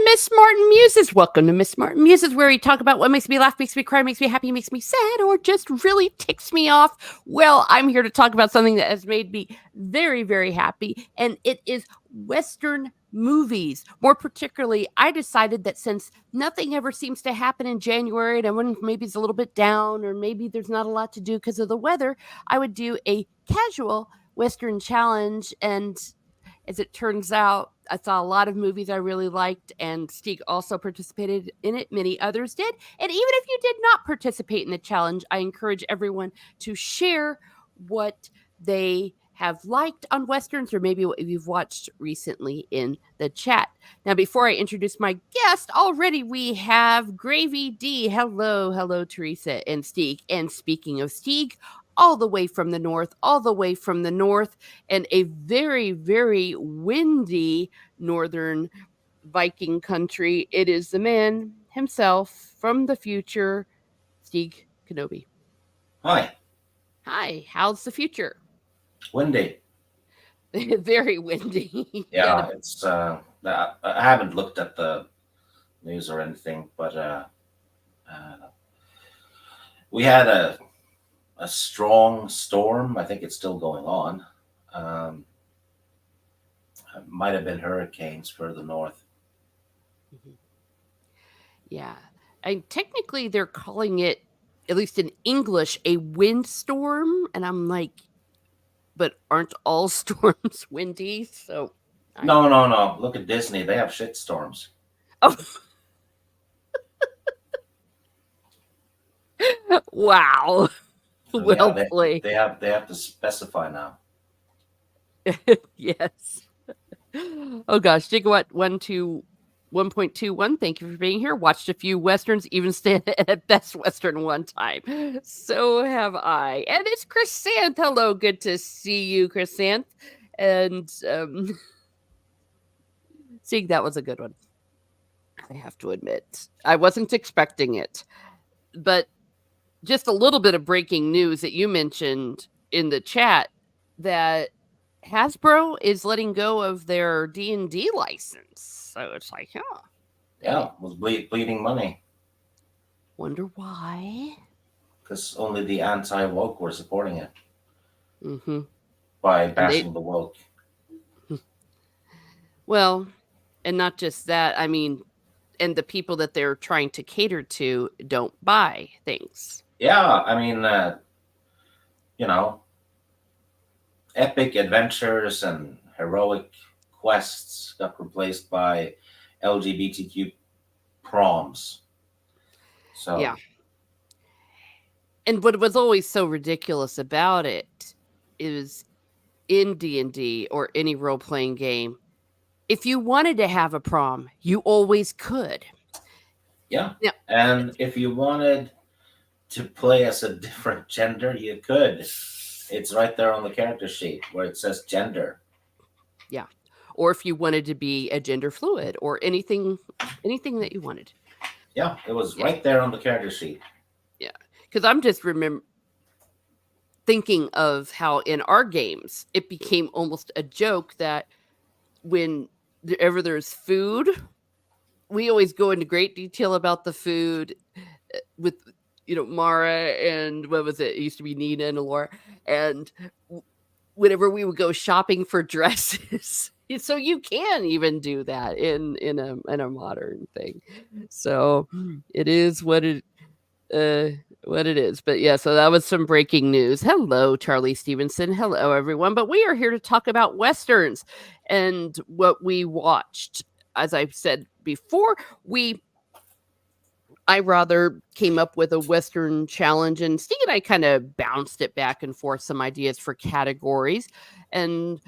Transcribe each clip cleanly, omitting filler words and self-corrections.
to Miss Martin Muses. Welcome to Miss Martin Muses, where we talk about what makes me laugh, makes me cry, makes me happy, makes me sad, or just really ticks me off. Well, I'm here to talk about something that has made me very, very happy, and it is Western movies. More particularly, I decided that since nothing ever seems to happen in January, and everyone maybe is a little bit down, or maybe there's not a lot to do because of the weather, I would do a casual Western challenge. And as it turns out, I saw a lot of movies I really liked, and Steve also participated in it. Many others did. And even if you did not participate in the challenge, I encourage everyone to share what they have liked on Westerns or maybe what you've watched recently in the chat. Now, before I introduce my guest, already we have Gravy D. Hello, Teresa and Stieg. And speaking of Stieg, all the way from the north, and a very, very windy northern Viking country. It is the man himself from the future, Stieg Kenobi. Hi. Hi, how's the future? Windy. Very windy. Yeah, it's I haven't looked at the news or anything, but we had a strong storm. I think it's still going on. Um, it might have been hurricanes further north. Yeah. And technically they're calling it, at least in English, a windstorm. And I'm like, but aren't all storms windy? So No. Look at Disney. They have shit storms. Oh. Wow. So, Well yeah, played. they have to specify now. Yes. Oh gosh, Gigawatt 1.21. Thank you for being here. Watched a few westerns, even stayed at Best Western one time. So have I. And it's Chrysanth. Hello, good to see you, Chrysanth. And seeing that was a good one. I have to admit, I wasn't expecting it, but just a little bit of breaking news that you mentioned in the chat that Hasbro is letting go of their D&D license. So it's like, huh. Yeah, it was bleeding money. Wonder why? Because only the anti-woke were supporting it. Mm-hmm. By bashing the woke. Well, and not just that, I mean, and the people that they're trying to cater to don't buy things. Yeah, I mean, epic adventures and heroic quests got replaced by LGBTQ proms. So yeah. And what was always so ridiculous about it is in D&D or any role-playing game, if you wanted to have a prom, you always could. Yeah. And if you wanted to play as a different gender, you could. It's right there on the character sheet where it says gender. Yeah. Or if you wanted to be a gender fluid or anything that you wanted. Yeah, it was right there on the character sheet. Yeah. Because I'm just thinking of how in our games, it became almost a joke that whenever there's food, we always go into great detail about the food with, Mara and what was it? It used to be Nina and Laura. And whenever we would go shopping for dresses, so you can even do that in a modern thing. So it is what it is. But yeah, so that was some breaking news. Hello, Charlie Stevenson. Hello, everyone. But we are here to talk about Westerns and what we watched. As I've said before, I rather came up with a Western challenge, and Steve and I kind of bounced it back and forth, some ideas for categories. And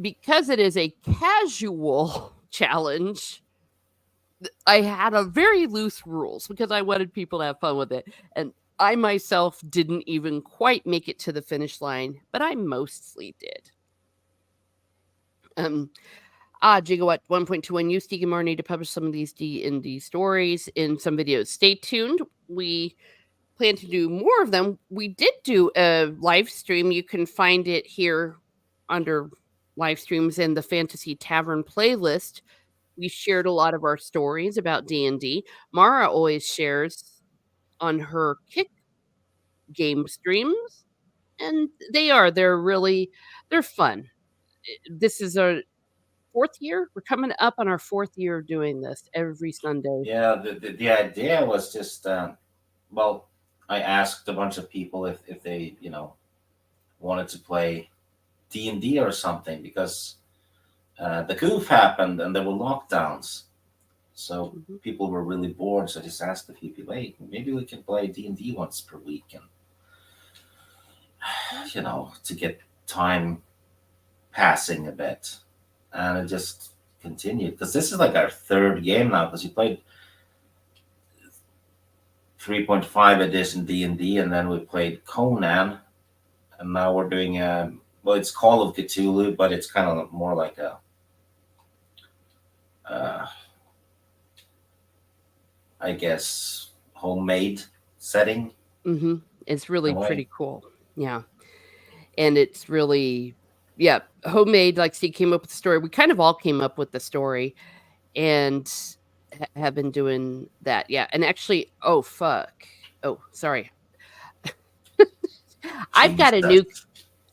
because it is a casual challenge, I had a very loose rules because I wanted people to have fun with it. And I myself didn't even quite make it to the finish line, but I mostly did. Gigawatt 1.21, you, Steve and Mar, need to publish some of these D&D stories in some videos. Stay tuned. We plan to do more of them. We did do a live stream. You can find it here under live streams in the Fantasy Tavern playlist We shared a lot of our stories about D&D. Mara always shares on her Kick game streams, and they're fun. This is our 4th year. We're coming up on our 4th year of doing this every Sunday. Yeah, the idea was just well, I asked a bunch of people if they wanted to play D&D or something because the goof happened and there were lockdowns, so Mhm. people were really bored. So I just asked a few people, hey, maybe we can play D&D once per week, and to get time passing a bit, and it just continued because this is like our third game now because we played 3.5 edition D&D, and then we played Conan, and now we're doing well, it's Call of Cthulhu, but it's kind of more like a uh, I guess homemade setting Mhm. It's in really a way. pretty cool. Yeah. And it's really yeah, homemade, like, Steve came up with the story. We kind of all came up with the story and have been doing that. Yeah, and actually oh, fuck. Oh, sorry. I've got a Jesus. new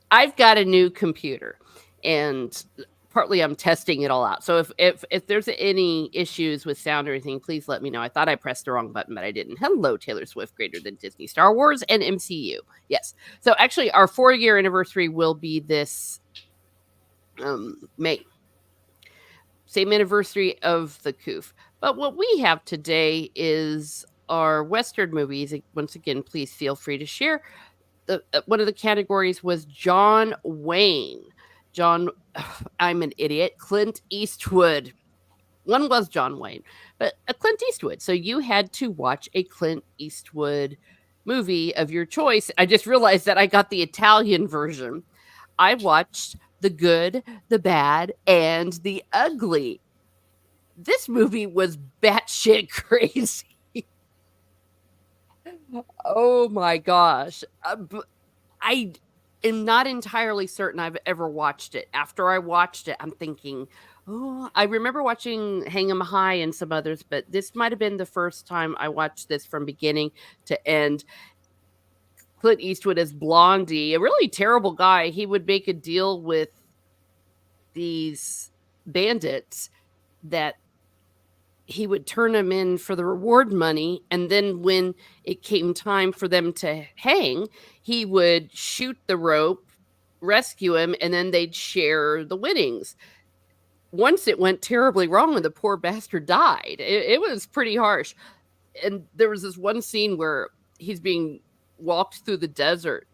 I've got a new computer, and partly I'm testing it all out. So if there's any issues with sound or anything, please let me know. I thought I pressed the wrong button, but I didn't. Hello, Taylor Swift, greater than Disney, Star Wars, and MCU. Yes. So actually, our 4-year anniversary will be this May. Same anniversary of the Coof. But what we have today is our Western movies. Once again, please feel free to share one of the categories was John Wayne. John, I'm an idiot. Clint Eastwood. One was John Wayne, but a Clint Eastwood. So you had to watch a Clint Eastwood movie of your choice. I just realized that I got the Italian version. I watched The Good, the Bad, and the Ugly. This movie was batshit crazy. Oh my gosh. I am not entirely certain I've ever watched it. After I watched it, I'm thinking, oh, I remember watching Hang 'em High and some others, but this might have been the first time I watched this from beginning to end. Clint Eastwood as Blondie, a really terrible guy. He would make a deal with these bandits that he would turn them in for the reward money, and then when it came time for them to hang, he would shoot the rope, rescue him, and then they'd share the winnings. Once it went terribly wrong and the poor bastard died. It was pretty harsh. And there was this one scene where he's being walked through the desert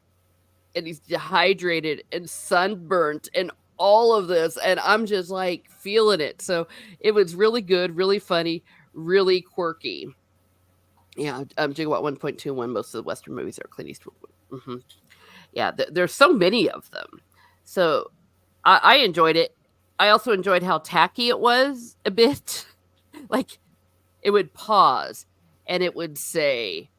and he's dehydrated and sunburnt and all of this, and I'm just like feeling it. So it was really good, really funny, really quirky. Yeah, Gigawatt 1.21. Most of the Western movies are Clint Eastwood. Yeah, there's so many of them. So I enjoyed it. I also enjoyed how tacky it was a bit. Like it would pause and it would say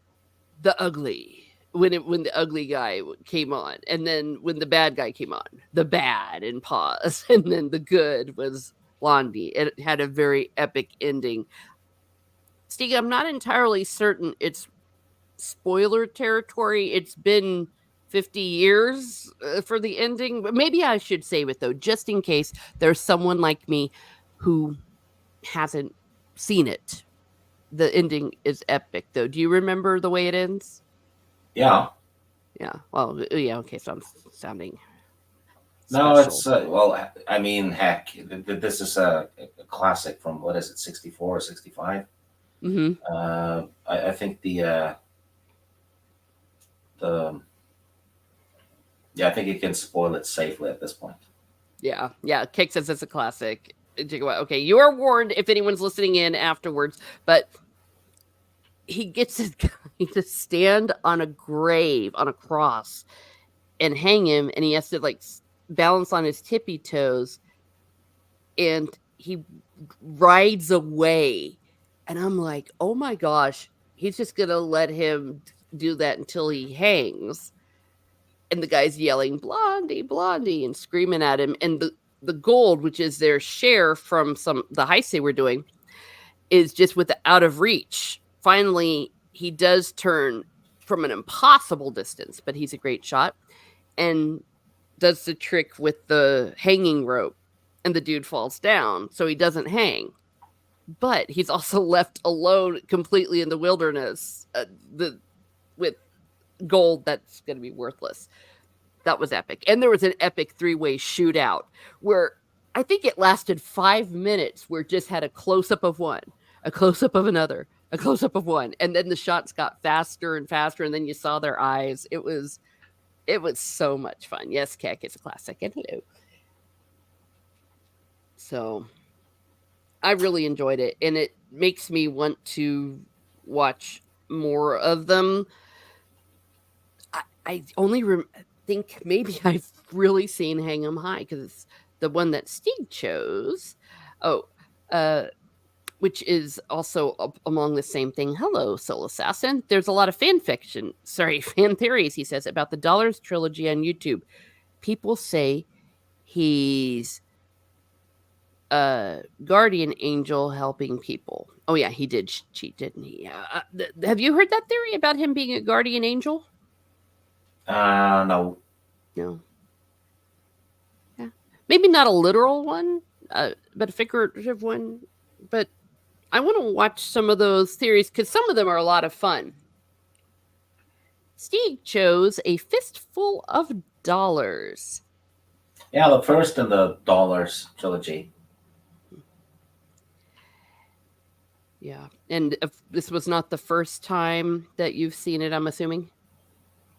the ugly when the ugly guy came on, and then when the bad guy came on, the bad, and pause, and then the good was Blondie. It had a very epic ending. Steve, I'm not entirely certain it's spoiler territory. It's been 50 years for the ending, but maybe I should save it though, just in case there's someone like me who hasn't seen it. The ending is epic though. Do you remember the way it ends? Yeah. Yeah. Well, yeah. Okay. So I'm sounding No, special. it's well, I mean, heck, this is a classic from what is it, 64 or 65? Hmm. I think the yeah, I think you can spoil it safely at this point. Yeah. Yeah. Kick says it's a classic. Okay. You are warned if anyone's listening in afterwards, but he gets this guy to stand on a grave, on a cross, and hang him, and he has to like balance on his tippy toes, and he rides away. And I'm like, oh my gosh, he's just gonna let him do that until he hangs. And the guy's yelling, Blondie, Blondie, and screaming at him. And the gold, which is their share from some the heists they were doing, is just with the out of reach. Finally, he does turn from an impossible distance, but he's a great shot and does the trick with the hanging rope, and the dude falls down, so he doesn't hang. But he's also left alone completely in the wilderness, with gold that's going to be worthless. That was epic. And there was an epic three-way shootout where I think it lasted 5 minutes, where it just had a close-up of one, a close-up of another, a close-up of one, and then the shots got faster and faster, and then you saw their eyes. It was so much fun. Yes, Keck, it's a classic, and hello. So I really enjoyed it, and it makes me want to watch more of them. I only think maybe I've really seen Hang 'em High because it's the one that Steve chose. Oh, uh, which is also along the same thing. Hello, Soul Assassin. There's a lot of fan fiction, sorry, fan theories, he says, about the Dollars trilogy on YouTube. People say he's a guardian angel helping people. Oh, yeah, he did cheat, didn't he? Have you heard that theory about him being a guardian angel? No. No. Yeah. Maybe not a literal one, but a figurative one. But I want to watch some of those theories because some of them are a lot of fun. Steve chose A Fistful of Dollars. Yeah, the first in the Dollars trilogy. Yeah. And if this was not the first time that you've seen it, I'm assuming?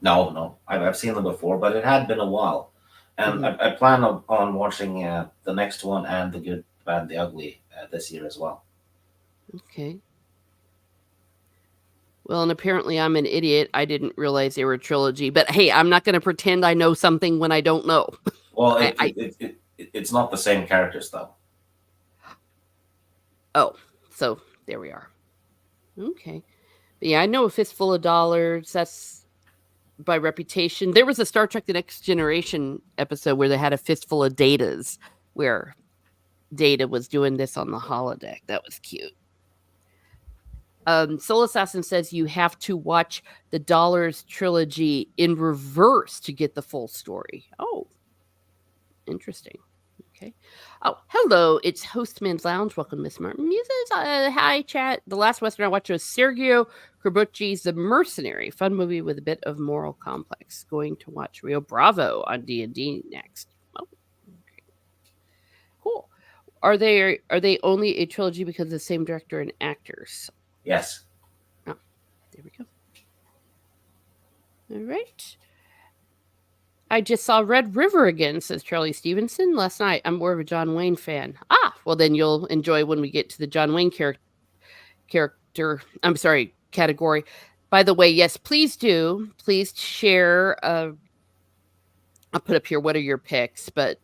No, no, I've seen them before, but it had been a while, and Mhm. I plan on watching the next one and the Good, Bad, the Ugly this year as well. Okay. Well, and apparently I'm an idiot. I didn't realize they were a trilogy. But hey, I'm not going to pretend I know something when I don't know. Well, I it's not the same characters though. Oh, so there we are. Okay. But yeah, I know A Fistful of Dollars. That's by reputation. There was a Star Trek The Next Generation episode where they had a fistful of datas, where Data was doing this on the holodeck. That was cute. Soul Assassin says you have to watch the Dollars trilogy in reverse to get the full story. Oh, interesting. Okay. Oh, hello. It's Hostman's Lounge. Welcome, Miss Martin. Muses. Hi, chat. The last Western I watched was Sergio Corbucci's The Mercenary. Fun movie with a bit of moral complex. Going to watch Rio Bravo on D&D next. Oh, okay. Cool. Are they only a trilogy because of the same director and actors? Yes. Oh, there we go. All right. I just saw Red River again, says Charlie Stevenson, last night. I'm more of a John Wayne fan. Ah, well, then you'll enjoy when we get to the John Wayne character. I'm sorry, category. By the way, yes, please do. Please share. I'll put up here what are your picks, but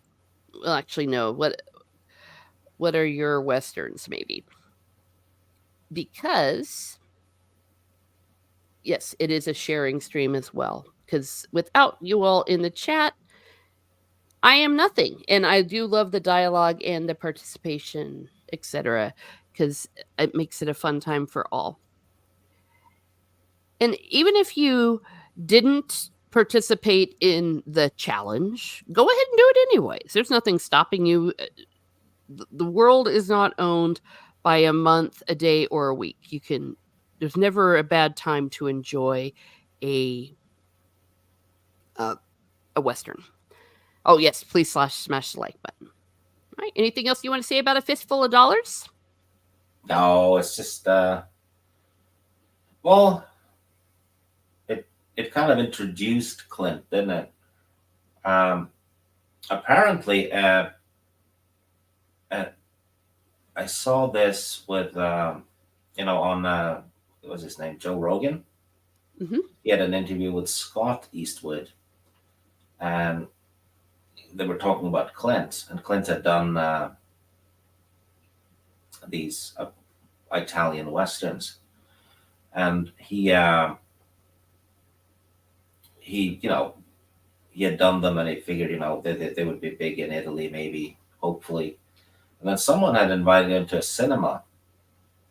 well, actually, no. What are your westerns, maybe? Because yes, it is a sharing stream as well. Because without you all in the chat, I am nothing. And I do love the dialogue and the participation, etc., because it makes it a fun time for all. And even if you didn't participate in the challenge, go ahead and do it anyways. There's nothing stopping you. The world is not owned by a month, a day, or a week. There's never a bad time to enjoy a a western. Oh yes, please smash the like button. All right. Anything else you want to say about A Fistful of Dollars? No, it's just well, it kind of introduced Clint, didn't it? Um, Apparently, uh, I saw this with on what was his name, Joe Rogan. Mm-hmm. He had an interview with Scott Eastwood, and they were talking about Clint, and Clint had done these Italian westerns, and he he had done them, and he figured they would be big in Italy maybe, hopefully. And then someone had invited him to a cinema.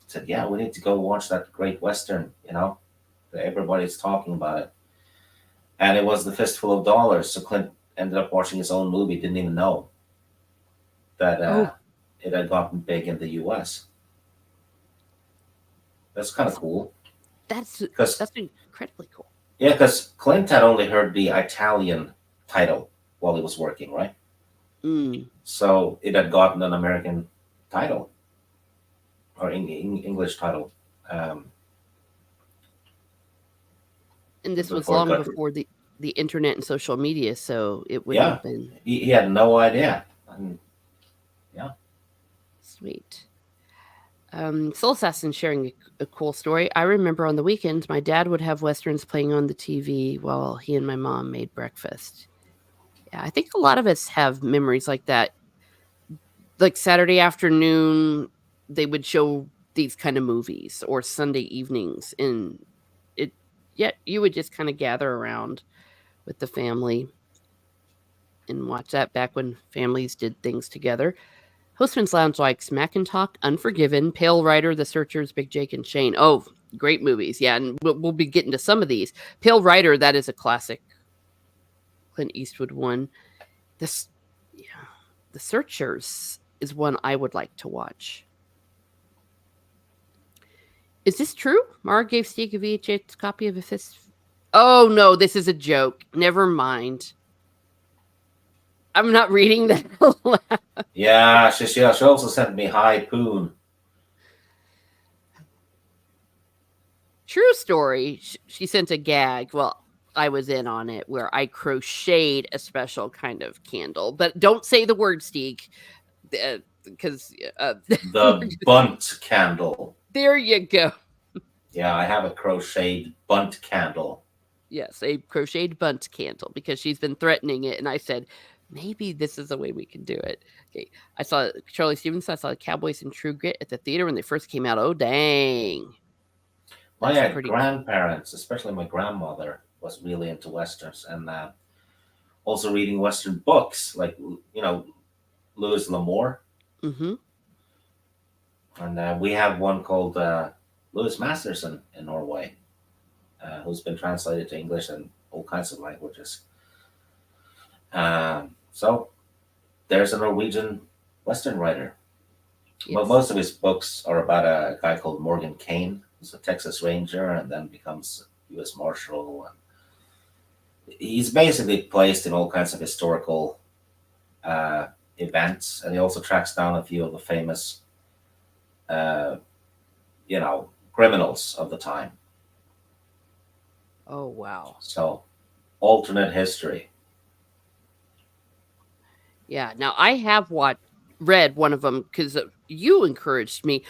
Said, "Yeah, we need to go watch that great western. That everybody's talking about it." And it was The Fistful of Dollars. So Clint ended up watching his own movie. Didn't even know that Oh, it had gotten big in the U.S. That's kind of that's cool that's because that's incredibly cool. yeah, because Clint had only heard the Italian title while he was working, right? Mm. So it had gotten an American title or English title And this was before it long got. before the internet and social media, so it wouldn't Yeah, have been he had no idea. And yeah, sweet. Soul Assassin sharing a cool story. I remember on the weekends, my dad would have westerns playing on the TV while he and my mom made breakfast. Yeah, I think a lot of us have memories like that. Like Saturday afternoon, they would show these kind of movies, or Sunday evenings, and it, yeah, you would just kind of gather around with the family and watch that back when families did things together. Hostman's Lounge like Smack and Talk, Unforgiven, Pale Rider, The Searchers, Big Jake and Shane. Oh, great movies. Yeah, and we'll be getting to some of these. Pale Rider, that is a classic Clint Eastwood one. This, yeah, The Searchers is one I would like to watch. Is this true? Mara gave Steve a VHS copy of a fist. Oh no, this is a joke. Never mind. I'm not reading that aloud. yeah. She also sent me High Poon. True story. She sent a gag. Well, I was in on it where I crocheted a special kind of candle, but don't say the word, Steek, because The bunt candle. there you go. Yeah, I have a crocheted bunt candle. Yes, a crocheted bunt candle because she's been threatening it, and I said maybe this is the way we can do it. Okay, I saw Charlie Stevenson. I saw the Cowboys and True Grit at the theater when they first came out. Oh dang, My that's pretty. grandparents, especially my grandmother, was really into westerns and also reading western books like Louis L'Amour, Mm-hmm. and we have one called Louis Masterson in Norway, who's been translated to English and all kinds of languages. So there's a Norwegian western writer. Well, Yes. most of his books are about a guy called Morgan Kane, who's a Texas Ranger and then becomes U.S. Marshal. And he's basically placed in all kinds of historical uh, events, and he also tracks down a few of the famous, uh, criminals of the time. Oh wow. So, alternate history. Yeah. Now I have read one of them because you encouraged me.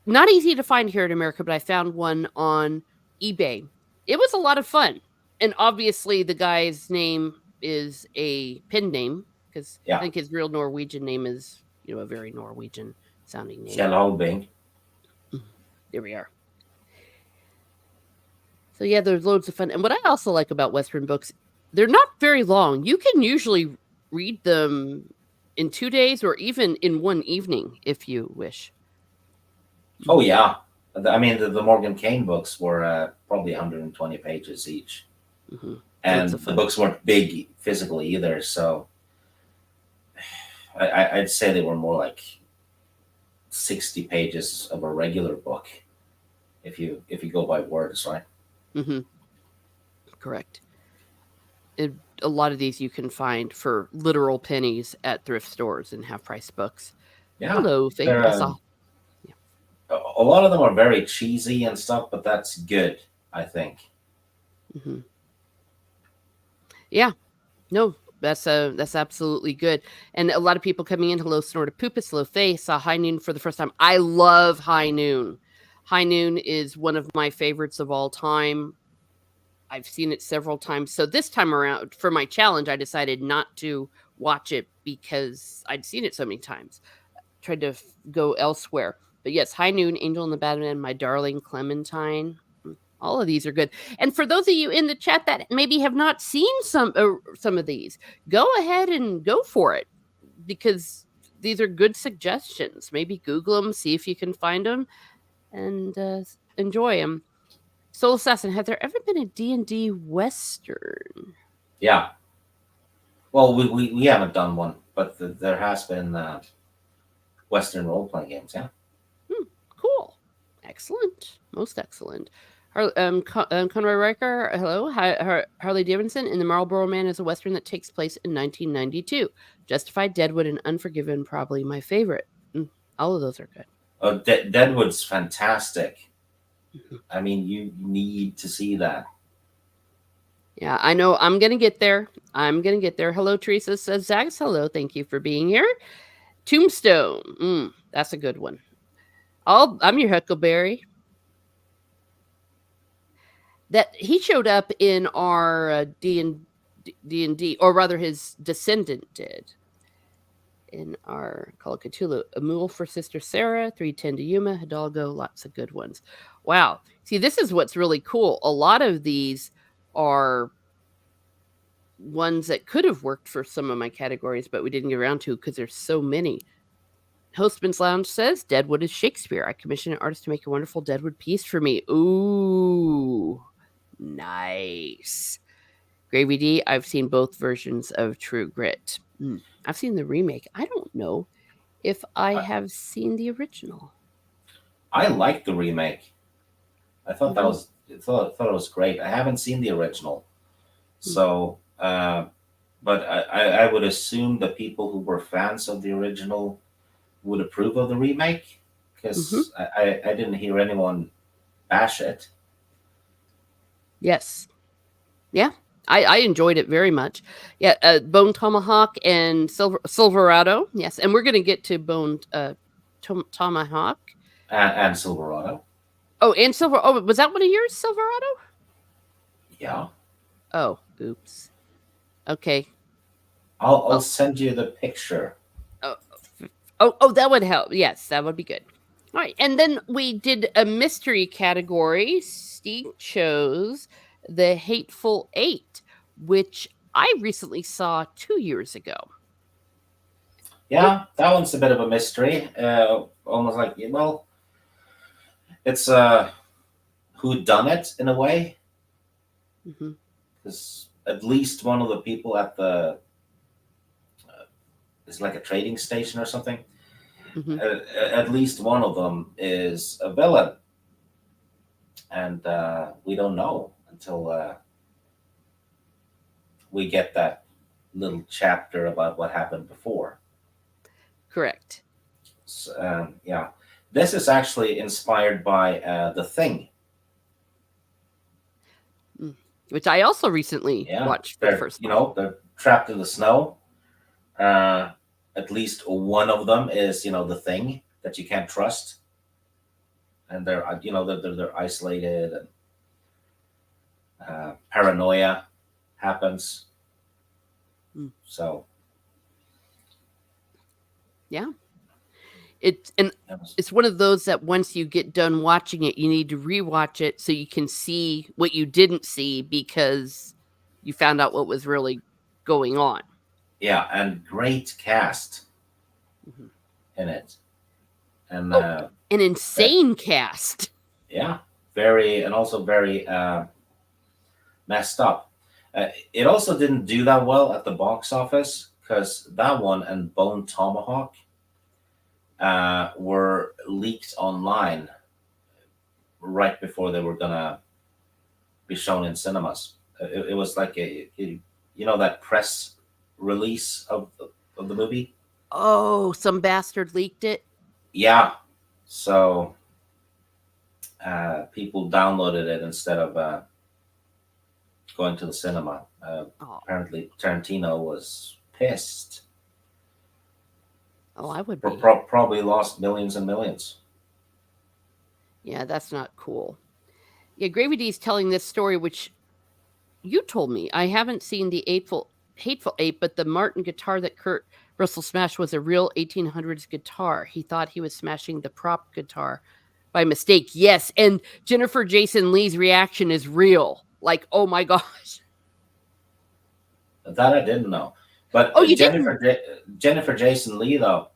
Not easy to find here in America, but I found one on eBay. It was a lot of fun, and obviously the guy's name is a pen name because I Yeah, think his real Norwegian name is a very Norwegian sounding name. Kjell Holbing. There we are. So yeah, there's loads of fun. And what I also like about Western books, they're not very long. You can usually read them in 2 days or even in one evening if you wish. Oh yeah, I mean the Morgan Kane books were probably 120 pages each, Mm-hmm. Loads and of the fun. books weren't big physically either. So I'd say they were more like 60 pages of a regular book if you go by words, right? Mm-hmm. Correct. It, a lot of these you can find for literal pennies at thrift stores and half price books. Yeah, Hello, Faith. they're I saw. Yeah. a lot of them are very cheesy and stuff, but that's good, I think. Mm-hmm. Yeah. No, that's absolutely good. And a lot of people coming in. Hello, Snort of Poopus. Hello, Faith. Saw High Noon for the first time. I love High Noon. High Noon is one of my favorites of all time. I've seen it several times. So this time around, for my challenge, I decided not to watch it because I'd seen it so many times. Tried to go elsewhere. But yes, High Noon, Angel and the Batman, My Darling Clementine. All of these are good. And for those of you in the chat that maybe have not seen some of these, go ahead and go for it because these are good suggestions. Maybe Google them, see if you can find them, and enjoy them. Soul Assassin, has there ever been a D&D Western? Yeah. Well, we haven't done one, but there has been Western role playing games. Yeah. Hmm, cool. Excellent. Most excellent. Conroy Riker, hello. Harley Davidson in The Marlboro Man is a Western that takes place in 1992. Justified, Deadwood, and Unforgiven, probably my favorite. All of those are good. Oh, Deadwood's fantastic. Mhm. I mean, you need to see that. Yeah, I know. I'm going to get there. I'm going to get there. Hello, Teresa says, Zags, hello. Thank you for being here. Tombstone. That's a good one. I'm your Huckleberry. That he showed up in our D&D, or rather his descendant did, in our Call of Cthulhu. A Mule for Sister Sarah, 310 to Yuma, Hidalgo, lots of good ones. Wow. See, this is what's really cool. A lot of these are ones that could have worked for some of my categories, but we didn't get around to because there's so many. Hostman's Lounge says, Deadwood is Shakespeare. I commissioned an artist to make a wonderful Deadwood piece for me. Ooh, nice. Gravy D, I've seen both versions of True Grit. I've seen the remake. I don't know if I I, have seen the original. I like the remake. I thought that Mhm. was thought it was great. I haven't seen the original, so but I would assume the people who were fans of the original would approve of the remake Mhm. because I didn't hear anyone bash it. Yes. Yeah. I enjoyed it very much. Yeah, Bone Tomahawk and Silverado. Yes, and we're going to get to Bone Tomahawk. And Silverado. Oh, and Silver. Oh, was that one of yours, Silverado? Yeah, Oh, oops. Okay. I'll Well, send you the picture. oh, oh, that would help. Yes, that would be good. All right, and then we did a mystery category. Steve chose the Hateful Eight, which I recently saw 2 years ago. Yeah, that one's a bit of a mystery. Almost like, well, it's who done it in a way, Mm-hmm. because at least one of the people at the it's like a trading station or something. Mm-hmm. At least one of them is a villain, and we don't know until we get that little chapter about what happened before. Correct. So, yeah, this is actually inspired by The Thing. Mm. Which I also recently Yeah, watched for the first time. they're trapped in the snow. Uh, at least one of them is the thing that you can't trust, and they're they're isolated, and paranoia happens. Mm. So Yeah. It's one of those that once you get done watching it, you need to rewatch it so you can see what you didn't see because you found out what was really going on. yeah, and great cast Mhm. in it, and Oh, an that insane cast. yeah, very and also very messed up. It also didn't do that well at the box office because that one and Bone Tomahawk were leaked online right before they were gonna be shown in cinemas. It was like that press release of the movie. Oh, some bastard leaked it. Yeah, so people downloaded it instead of going to the cinema. Oh, Apparently, Tarantino was pissed. I would be. Probably lost millions and millions. Yeah, that's not cool. Yeah, Gravy D's telling this story, which you told me. I haven't seen the Hateful Eight, but the Martin guitar that Kurt Russell smashed was a real 1800s guitar. He thought he was smashing the prop guitar by mistake. Yes, and Jennifer Jason Leigh's reaction is real. Like, oh my gosh. That I didn't know. But Oh, you didn't? Jennifer Jason Leigh though,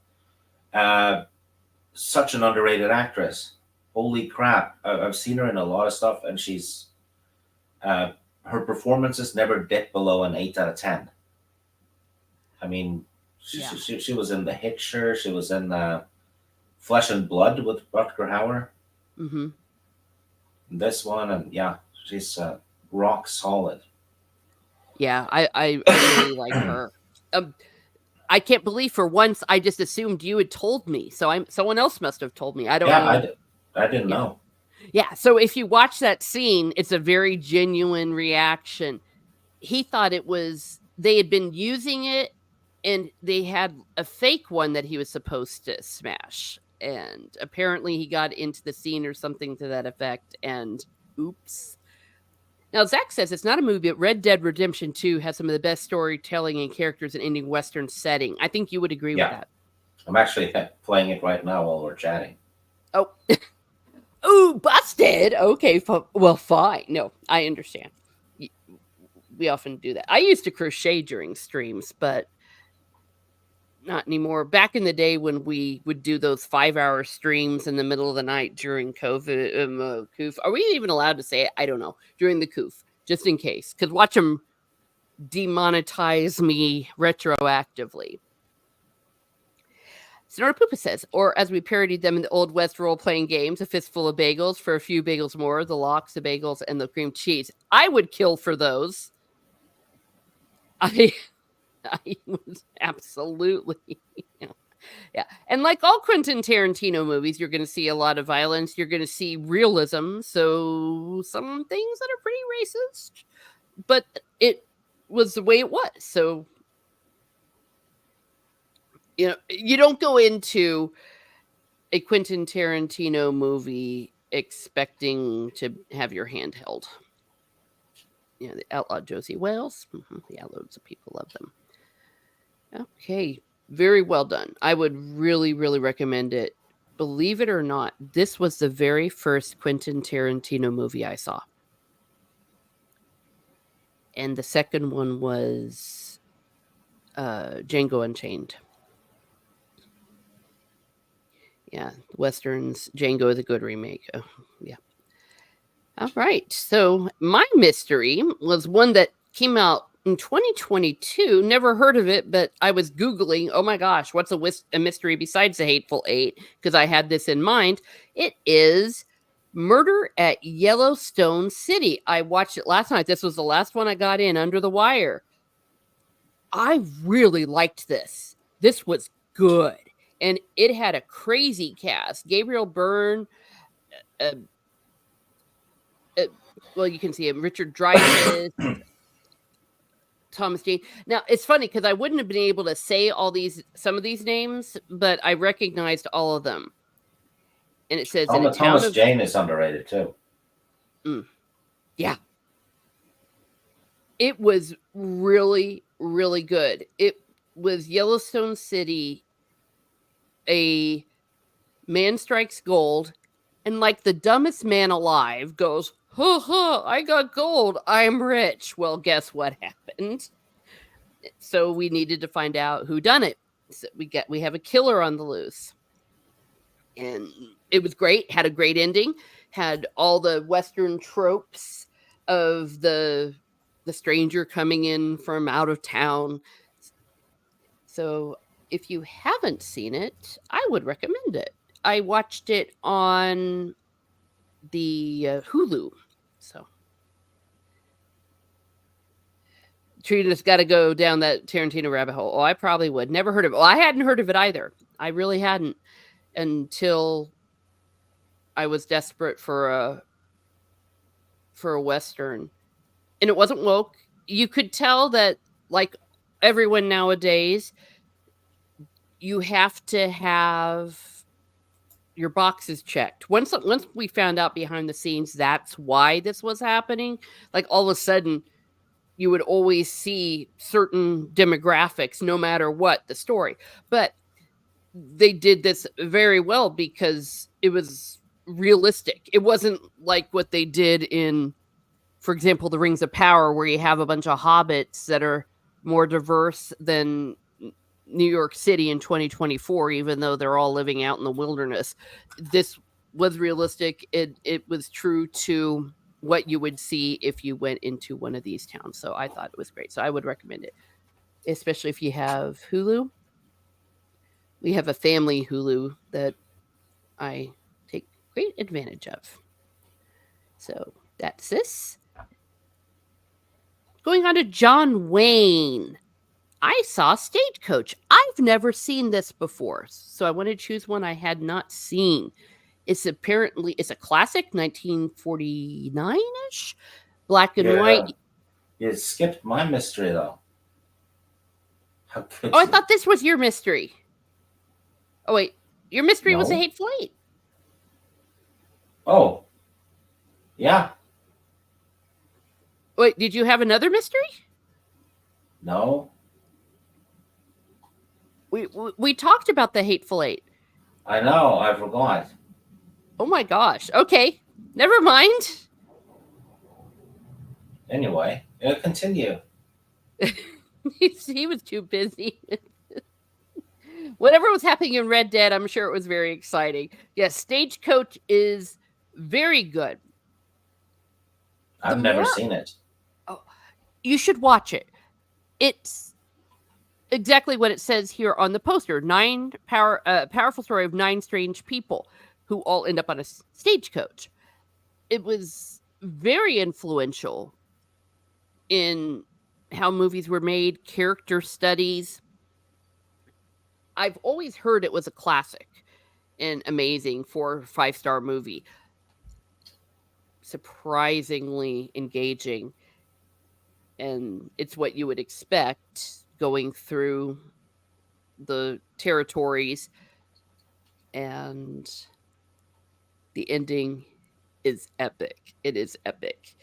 Uh, Such an underrated actress. Holy crap! I've seen her in a lot of stuff, and uh, her performances never dip below an 8 out of 10. I mean, Yeah. she was in The Hitcher. She was in Flesh and Blood with Rutger Hauer. Hmm. This one, and yeah, she's rock solid. Yeah, I really like her. Um, I can't believe for once I just assumed you had told me. So I'm someone else must have told me. I don't Yeah, know. I didn't Yeah. know. Yeah. So if you watch that scene, it's a very genuine reaction. He thought it was they had been using it and they had a fake one that he was supposed to smash. And apparently he got into the scene or something to that effect. And oops. Now, Zach says it's not a movie, but Red Dead Redemption 2 has some of the best storytelling and characters in any Western setting. I think you would agree with Yeah, that. I'm actually playing it right now while we're chatting. Oh, ooh, busted. Okay, well, fine. No, I understand. We often do that. I used to crochet during streams, but not anymore. Back in the day when we would do those 5-hour streams in the middle of the night during COVID, coof. Are we even allowed to say it? I don't know. During the coof, just in case, because watch them demonetize me retroactively. Sonora Poopa says, or as we parodied them in the Old West role playing games, a fistful of bagels for a few bagels more, the lox, the bagels, and the cream cheese. I would kill for those. I, I would absolutely. Yeah. Yeah. And like all Quentin Tarantino movies, you're going to see a lot of violence. You're going to see realism. So some things that are pretty racist, but it was the way it was. So, you don't go into a Quentin Tarantino movie expecting to have your hand held. The Outlaw Josie Wales. Yeah, loads of people love them. Okay, very well done. I would really, really recommend it. Believe it or not, this was the very first Quentin Tarantino movie I saw. And the second one was Django Unchained. Yeah, Westerns. Django is a good remake. Yeah. All right. So my mystery was one that came out in 2022. Never heard of it, but I was Googling, oh my gosh, what's a mystery besides the Hateful Eight? Because I had this in mind. It is Murder at Yellowstone City. I watched it last night. This was the last one I got in under the wire. I really liked this. This was good. And it had a crazy cast. Gabriel Byrne, uh, well, you can see him. Richard Dreyfuss, Thomas Jane. Now it's funny because I wouldn't have been able to say some of these names, but I recognized all of them. And it says in a town Thomas of Jane is underrated too. Yeah, it was really, really good. It was Yellowstone City. A man strikes gold, and like the dumbest man alive goes, "Ha ha! I got gold. I'm rich." Well, guess what happened? So we needed to find out who done it. So we have a killer on the loose, and it was great. Had a great ending. Had all the Western tropes of the stranger coming in from out of town. So if you haven't seen it, I would recommend it. I watched it on the Hulu. So Trina's got to go down that Tarantino rabbit hole. Oh, I probably would. Never heard of it. Well, I hadn't heard of it either. I really hadn't until I was desperate for a Western. And it wasn't woke. You could tell that, like everyone nowadays, you have to have your boxes checked. Once we found out behind the scenes that's why this was happening, like all of a sudden you would always see certain demographics no matter what the story. But they did this very well because it was realistic. It wasn't like what they did in, for example, The Rings of Power, where you have a bunch of hobbits that are more diverse than New York City in 2024, even though they're all living out in the wilderness. This was realistic. It was true to what you would see if you went into one of these towns. So I thought it was great. So I would recommend it, especially if you have Hulu. We have a family Hulu that I take great advantage of. So that's this. Going on to John Wayne. I saw Stagecoach. I've never seen this before, so I want to choose one I had not seen. It's a classic, 1949-ish, black and Yeah, white. you skipped my mystery though. How Oh, could I you? thought this was your mystery. Oh wait, your mystery was a No. Hateful Eight. Oh, yeah. Wait, did you have another mystery? No. We talked about the Hateful Eight. I know. I forgot. Oh my gosh. Okay, never mind. Anyway, continue. He was too busy. Whatever was happening in Red Dead, I'm sure it was very exciting. Yes, Stagecoach is very good. The I've never more seen it. oh, you should watch it. It's exactly what it says here on the poster. Powerful story of 9 strange people who all end up on a stagecoach. It was very influential in how movies were made, character studies. I've always heard it was a classic and amazing 4 or 5 star movie. Surprisingly engaging, and it's what you would expect going through the territories, and the ending is epic. It is epic.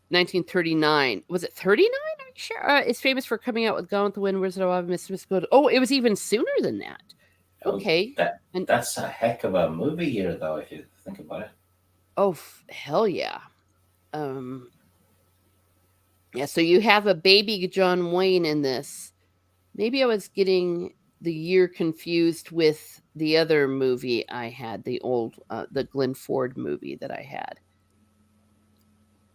1939. Was it 39? I'm sure. It's famous for coming out with Gone with the Wind, Wizard of Oz, Miss Good. Oh, it was even sooner than that. Oh, Okay. And that's a heck of a movie year, though, if you think about it. oh, hell yeah. Um, yeah, so you have a baby John Wayne in this. Maybe I was getting the year confused with the other movie I had, the Glenn Ford movie that I had.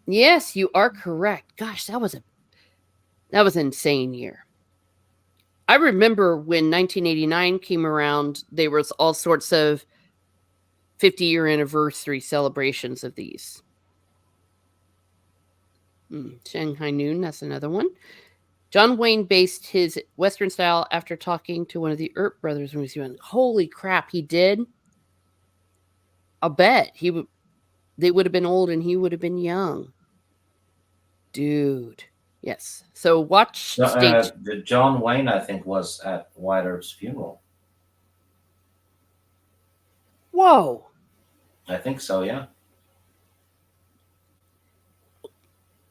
Yes, you are correct. Gosh, that was an insane year. I remember when 1989 came around, there was all sorts of 50-year anniversary celebrations of these. Shanghai Noon, that's another one. John Wayne based his Western style after talking to one of the Earp brothers when he went, holy crap, he did? I'll bet they would have been old and he would have been young. Dude. Yes. So watch Stage. The John Wayne, I think, was at Wyatt Earp's funeral. Whoa. I think so, yeah.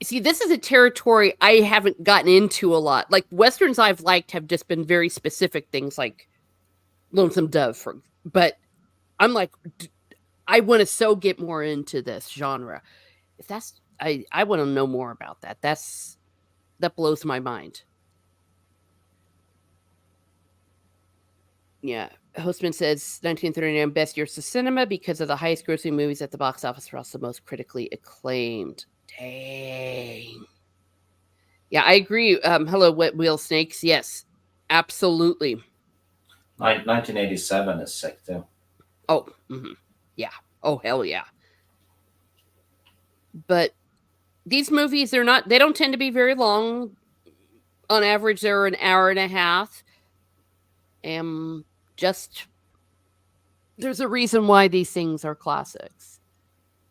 See, this is a territory I haven't gotten into a lot. Like Westerns I've liked have just been very specific things like Lonesome Dove, but I'm like, I want to so get more into this genre. If that's I want to know more about that. That blows my mind. Yeah. Hostman says 1939 best years of cinema because of the highest grossing movies at the box office were also most critically acclaimed. Dang. Yeah, I agree. Hello, Wet Wheel Snakes. Yes, absolutely. 1987 is sick, too. Oh, yeah. Oh, hell yeah. But these movies, they don't tend to be very long. On average, they're an hour and a half. And just, there's a reason why these things are classics.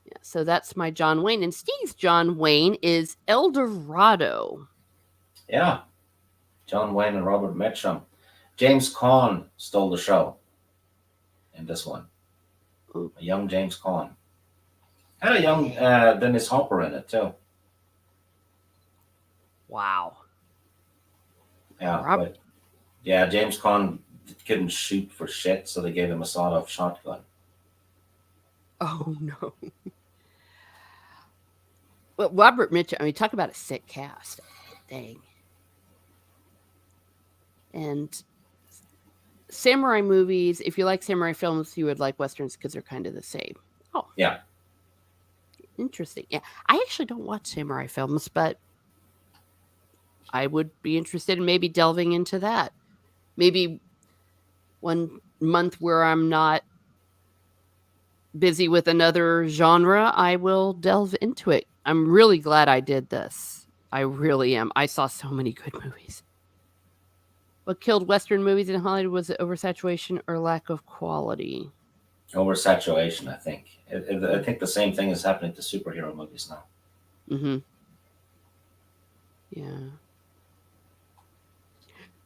Yeah, so that's my John Wayne. And Steve's John Wayne is El Dorado. Yeah. John Wayne and Robert Mitchum. James Caan stole the show in this one. Ooh. A young James Caan. Had a young Dennis Hopper in it, too. Wow. Yeah, but yeah, James Caan couldn't shoot for shit, so they gave him a sawed-off shotgun. Oh no. Well, Robert Mitchum. I mean, talk about a sick cast. Dang. And samurai movies, if you like samurai films, you would like westerns because they're kind of the same. Oh, Yeah. interesting. Yeah, I actually don't watch samurai films, but I would be interested in maybe delving into that. Maybe one month where I'm not busy with another genre, I will delve into it. I'm really glad I did this. I really am. I saw so many good movies. What killed Western movies in Hollywood was it oversaturation or lack of quality? Oversaturation, I think. I think the same thing is happening to superhero movies now. Mm-hmm. Yeah.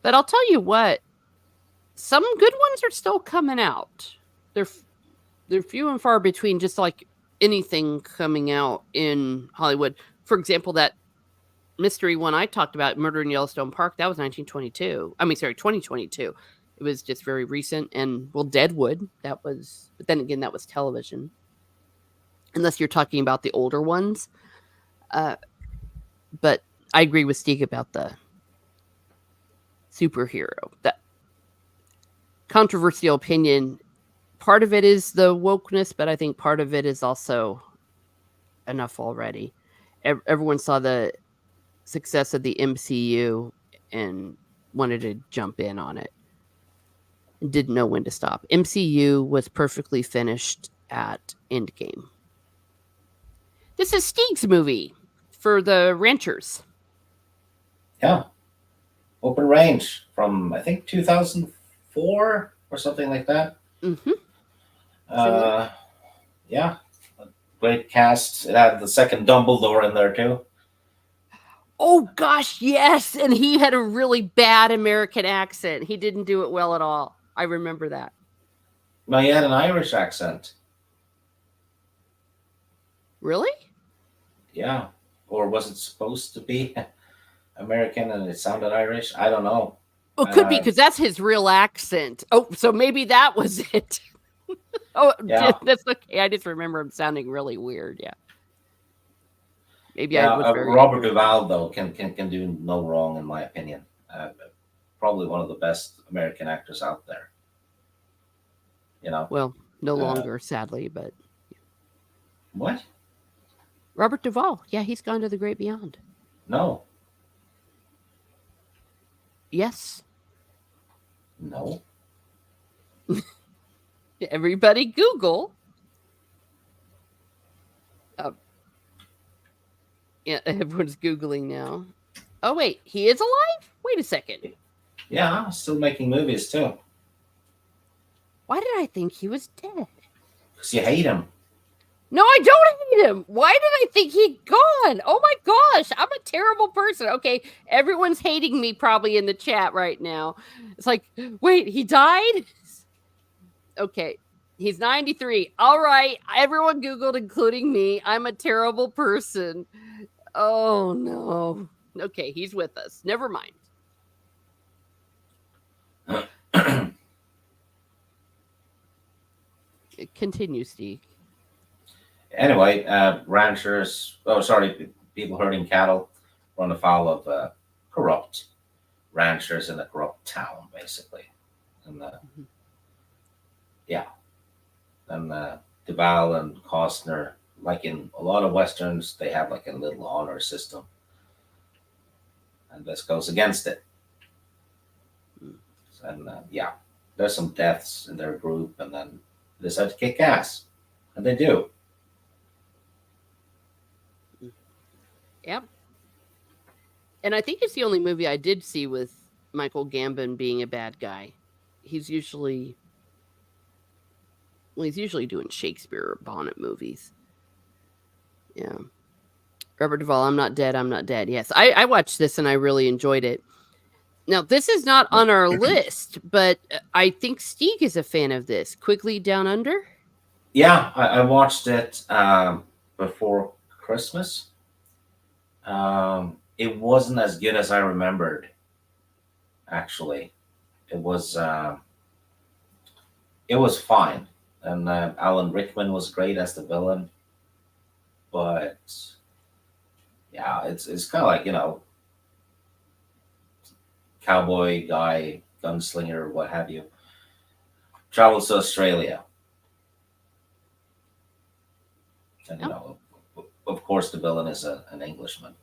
But I'll tell you what, some good ones are still coming out. They're they're few and far between, just like anything coming out in Hollywood. For example, that mystery one I talked about, Murder in Yellowstone Park, that was 1922. I mean, sorry, 2022. It was just very recent. And well, Deadwood, that was, but then again, that was television. Unless you're talking about the older ones. Uh, but I agree with Steve about the superhero. That controversial opinion. Part of it is the wokeness, but I think part of it is also enough already. Everyone saw the success of the MCU and wanted to jump in on it and didn't know when to stop. MCU was perfectly finished at Endgame. This is Steve's movie for the ranchers. Yeah. Open Range from, I think, 2004 or something like that. Mm-hmm. Uh, yeah. Great cast. It had the second Dumbledore in there, too. Oh gosh, yes, and he had a really bad American accent. He didn't do it well at all. I remember that. No, he had an Irish accent. Really? Yeah. Or was it supposed to be American and it sounded Irish? I don't know. Well, it could be because that's his real accent. Oh, so maybe that was it. Oh, Yeah. that's okay. I just remember him sounding really weird. Yeah. Maybe I Yeah, was very Robert ignorant. Duvall though can do no wrong in my opinion. Probably one of the best American actors out there. You know Well, no uh, longer, sadly, but what? Robert Duvall. Yeah, he's gone to the great beyond. No, Yes. no. Everybody Google. Uh, yeah, everyone's Googling now. Oh, wait. He is alive? Wait a second. Yeah, still making movies too. Why did I think he was dead? Cause you hate him. No, I don't hate him. Why did I think he'd gone? Oh my gosh, I'm a terrible person. Okay, everyone's hating me probably in the chat right now. It's like, wait, he died? Okay, he's 93. All right, everyone Googled, including me. I'm a terrible person. Oh no. Okay, he's with us. Never mind. Continue, Steve. Anyway, ranchers. Oh, sorry, people herding cattle run afoul of corrupt ranchers in a corrupt town, basically. And Mhm. yeah, and Duvall and Costner, like in a lot of westerns, they have like a little honor system, and this goes against it. And yeah, there's some deaths in their group, and then they decide to kick ass, and they do. Yep. And I think it's the only movie I did see with Michael Gambon being a bad guy. He's usually he's usually doing Shakespeare or Bonnet movies. Yeah. Robert Duvall, I'm not dead, I'm not dead. Yes. I watched this and I really enjoyed it. Now, this is not on our list, but I think Steve is a fan of this. Quigley Down Under? Yeah, I watched it before Christmas. It wasn't as good as I remembered. Actually, it was it was fine, and Alan Rickman was great as the villain. But yeah, it's kind of like cowboy guy, gunslinger, what have you. travels to Australia, and Oh, of course, the villain is an Englishman.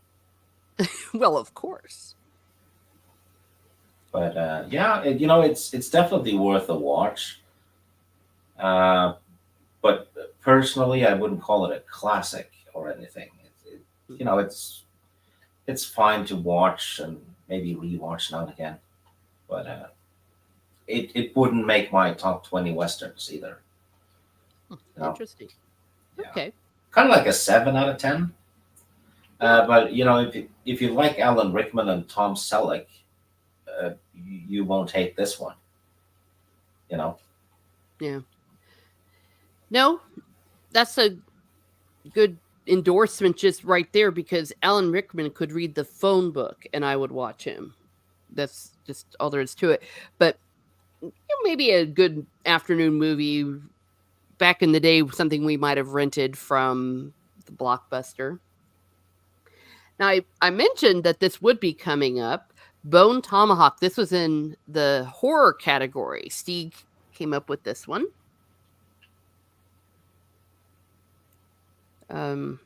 well, of course. But yeah, it's definitely worth a watch. Uh, but personally, I wouldn't call it a classic or anything. It's fine to watch and maybe rewatch now and again, but it wouldn't make my top 20 westerns either. You know, Interesting. yeah, Okay. kind of like a 7 out of 10. Hmm. But if you like Alan Rickman and Tom Selleck, you won't hate this one. You know, Yeah. No, that's a good endorsement just right there because Alan Rickman could read the phone book and I would watch him. That's just all there is to it. But maybe a good afternoon movie back in the day, something we might have rented from the Blockbuster. Now, I mentioned that this would be coming up. Bone Tomahawk. This was in the horror category. Steve came up with this one. Um,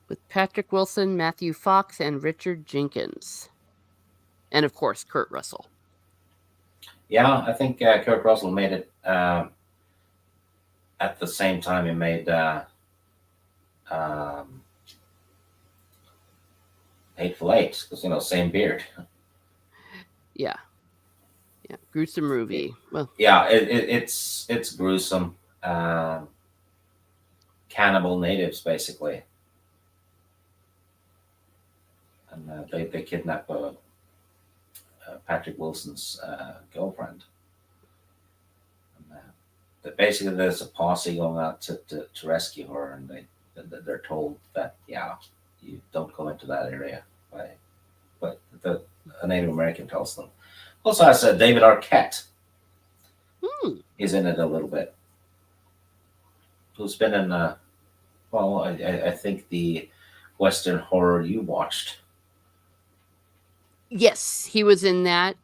with Patrick Wilson, Matthew Fox, and Richard Jenkins. And of course, Kurt Russell. yeah, I think Kurt Russell made it at the same time he made um, Hateful Eight because same beard. Yeah. Yeah. Gruesome movie. Well, Yeah, it's gruesome. Cannibal natives basically, and they kidnap Patrick Wilson's girlfriend. And, basically, there's a posse going out to rescue her, and they're told that you don't go into that area. But a Native American tells them. Also, has David Arquette. hmm. He's in it a little bit. Who's been in? Well, I think the Western horror you watched. Yes, he was in that.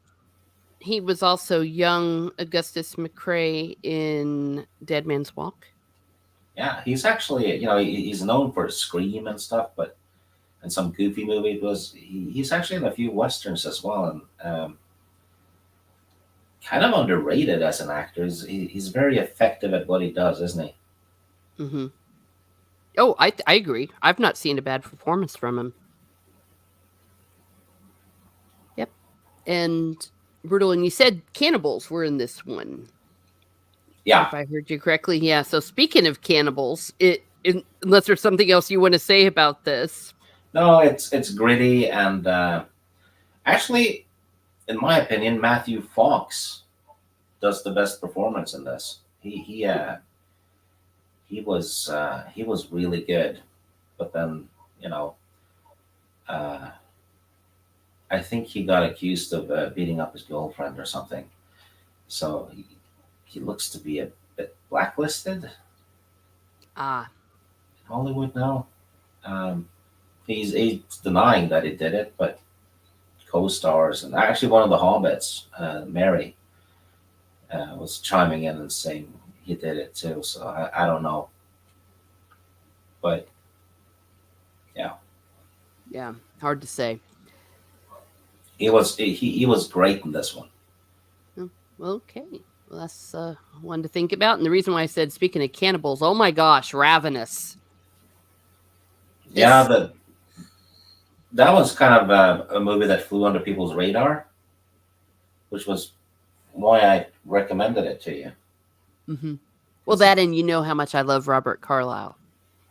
He was also young Augustus McCrae in Dead Man's Walk. Yeah, he's actually he's known for Scream and stuff, but and some goofy movie. Was he's actually in a few westerns as well, and kind of underrated as an actor. He's very effective at what he does, isn't he? Mm-hmm. Oh, I agree. I've not seen a bad performance from him. Yep. And Brutal, and you said cannibals were in this one, Yeah. if I heard you correctly. Yeah. So speaking of cannibals, unless there's something else you want to say about this. No, it's gritty and actually, in my opinion, Matthew Fox does the best performance in this. He was really good, but then you know uh, I think he got accused of beating up his girlfriend or something. So he looks to be a bit blacklisted in Ah, Hollywood now. Um, he's denying that he did it, but co-stars and actually one of the Hobbits, Mary, was chiming in and saying he did it too. So I don't know, but yeah, yeah. Hard to say. he was great in this one. Oh, okay. Well, that's one to think about. And the reason why I said, speaking of cannibals, oh my gosh, Ravenous. Yeah, This, that was kind of a movie that flew under people's radar, which was why I recommended it to you. mm-hmm. Well, that and you know how much I love Robert Carlyle.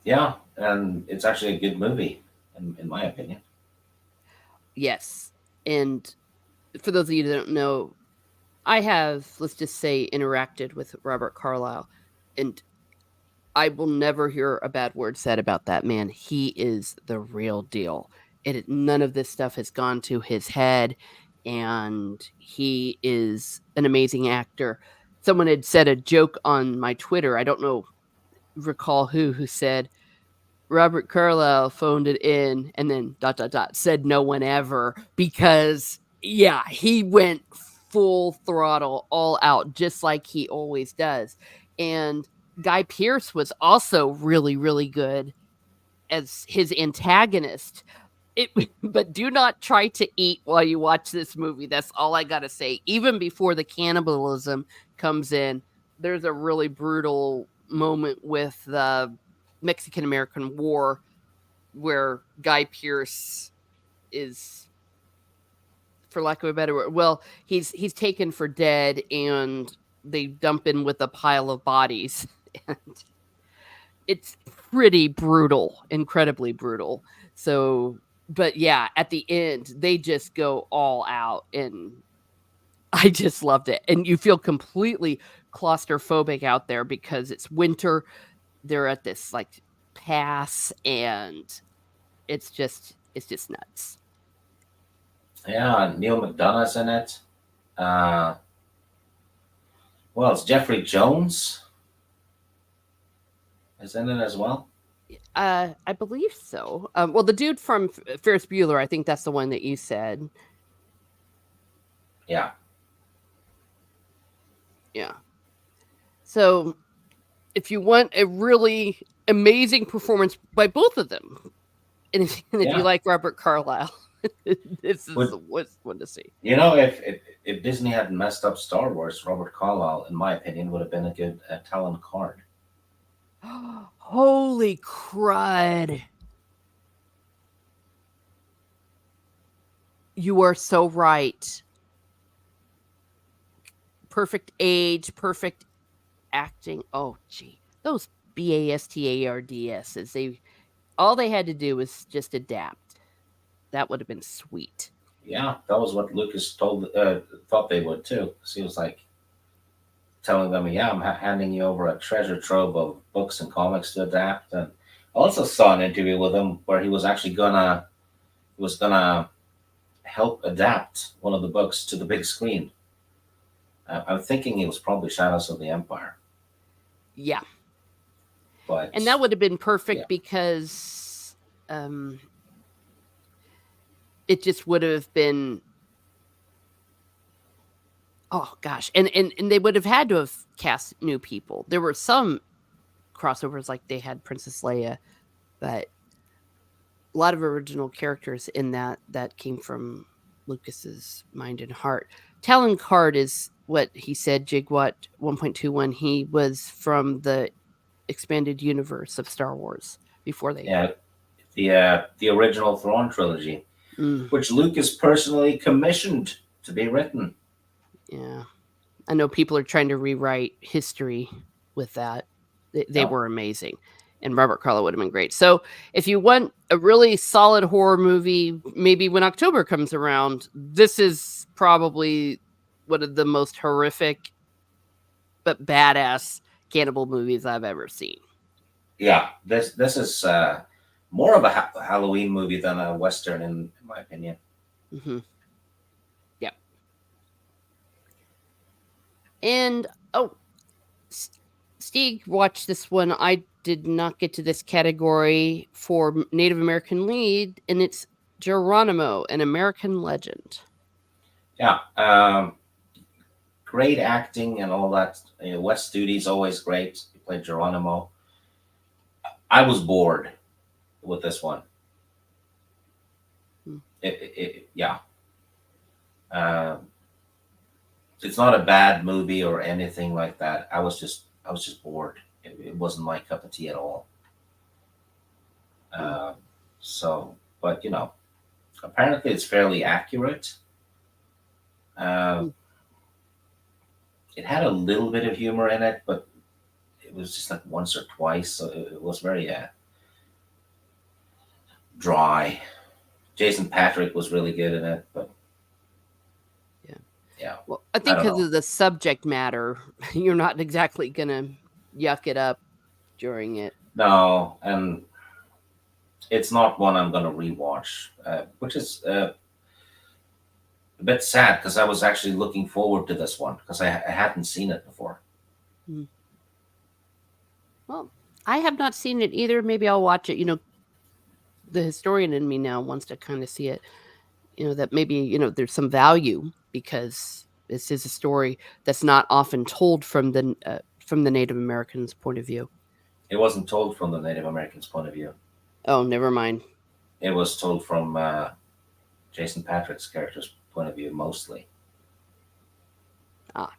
Yeah, and it's actually a good movie, in my opinion. Yes. And for those of you that don't know, I have, let's just say, interacted with Robert Carlyle, and I will never hear a bad word said about that man. He is the real deal. None of this stuff has gone to his head, and he is an amazing actor. Someone had said a joke on my Twitter. I don't know, recall who said Robert Carlyle phoned it in and then ... said no one ever because yeah, he went full throttle, all out, just like he always does. And Guy Pearce was also really, really good as his antagonist. It, but do not try to eat while you watch this movie. That's all I gotta say. Even before the cannibalism comes in, there's a really brutal moment with the Mexican American War where Guy Pearce is, for lack of a better word, well, he's taken for dead, and they dump in with a pile of bodies. And it's pretty brutal, incredibly brutal. So, but yeah, at the end, they just go all out, and I just loved it. And you feel completely claustrophobic out there because it's winter. They're at this like pass, and it's just nuts. Yeah, Neil McDonough's in it. Uh, well, it's Jeffrey Jones is in it as well. I believe so. Well, the dude from Ferris Bueller, I think that's the one that you said. Yeah, Yeah. So if you want a really amazing performance by both of them, and if you yeah. like Robert Carlyle, this is Would the worst one to see. if Disney hadn't messed up Star Wars, Robert Carlyle, in my opinion, would have been a good talent card. Holy crud. You are so right. Perfect age, perfect acting. Oh, gee. Those BASTARDSs, all they had to do was just adapt. That would have been sweet. Yeah, that was what Lucas thought they would too. 'Cause he was like telling them, "Yeah, I'm handing you over a treasure trove of books and comics to adapt." And I also saw an interview with him where he was actually gonna help adapt one of the books to the big screen. I'm thinking it was probably Shadows of the Empire, Yeah. but And that would have been yeah, perfect because um, it just would have been, oh gosh, and they would have had to have cast new people. There were some crossovers, like they had Princess Leia, but a lot of original characters in that came from Lucas's mind and heart. Talon Card is what he said. Jigwatt 1.21. He was from the expanded universe of Star Wars before they. yeah, the original Thrawn trilogy, Mm, which Lucas personally commissioned to be written. yeah, I know people are trying to rewrite history with that. They Yeah, were amazing. And Robert Carlo would have been great. So, if you want a really solid horror movie, maybe when October comes around, this is probably one of the most horrific but badass cannibal movies I've ever seen. yeah. This is more of a Halloween movie than a western, in my opinion. Hmm. Yeah. And oh, Steve watched this one. I did not get to this category for Native American lead, and it's Geronimo, an American legend. Yeah, great acting and all that. Wes Studi's always great. He played Geronimo. I was bored with this one. Hmm. Yeah, uh, it's not a bad movie or anything like that. I was just bored. It wasn't my cup of tea at all. Hmm. Uh, so, but apparently it's fairly accurate. Uh, Hmm. it had a little bit of humor in it, but it was just like once or twice, so it was very dry. Jason Patrick was really good in it, but Yeah. yeah, Well, I I think don't because know. of the subject matter, you're not exactly going to yuck it up during it. No, and it's not one I'm going to rewatch, which is a bit sad because I was actually looking forward to this one because I hadn't seen it before. Hmm. Well, I have not seen it either. Maybe I'll watch it. The historian in me now wants to kind of see it. That maybe there's some value because This is a story that's not often told from the Native Americans' point of view. It wasn't told from the Native Americans' point of view. Oh, never mind. It was told from Jason Patrick's character's point of view mostly. Ah,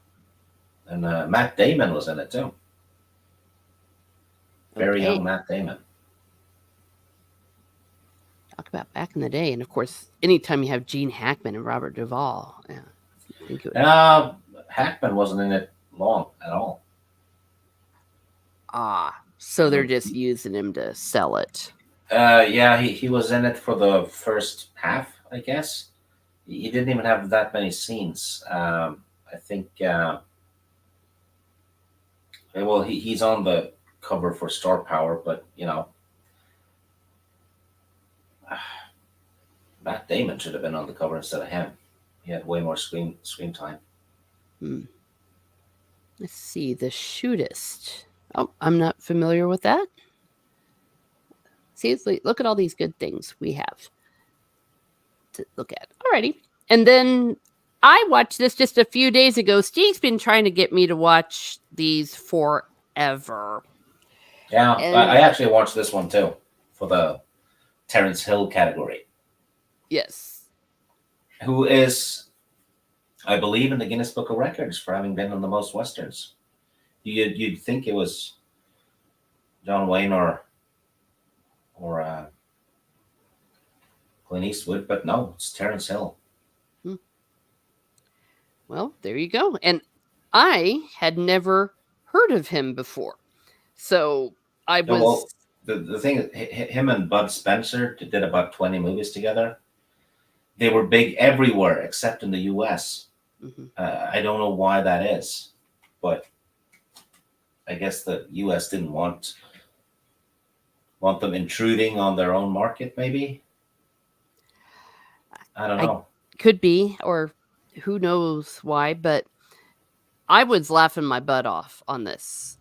And Matt Damon was in it too. Very okay. young Matt Damon. Talk about back in the day, and of course, anytime you have Gene Hackman and Robert Duvall, yeah, I think it would, Hackman wasn't in it long at all. so they're just using him to sell it. Yeah, he was in it for the first half, I guess. He didn't even have that many scenes. I think. Well, he's on the cover for Star Power, but Matt Damon should have been on the cover instead of him. He had way more screen time. Hmm. Let's see, The Shootist. Oh, I'm not familiar with that. See, look at all these good things we have to look at. Alrighty. And then I watched this just a few days ago. Steve's been trying to get me to watch these forever. Yeah, I actually watched this one too for the Terrence Hill category. Yes. Who is, I believe, in the Guinness Book of Records for having been on the most westerns. You'd think it was John Wayne or Clint Eastwood, but no, it's Terrence Hill. Well, there you go. And I had never heard of him before. So I was. Well, the thing is, him and Bud Spencer did about 20 movies together. They were big everywhere except in the U.S. I don't know why that is, but I guess the U.S. didn't want them intruding on their own market, maybe. I don't know. Could be, or who knows why, but I was laughing my butt off on this.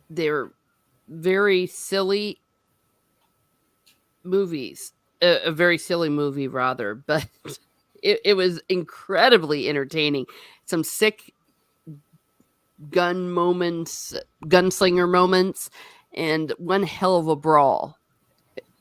They're very silly movies. A very silly movie, rather, but it was incredibly entertaining. Some sick gunslinger moments, and one hell of a brawl.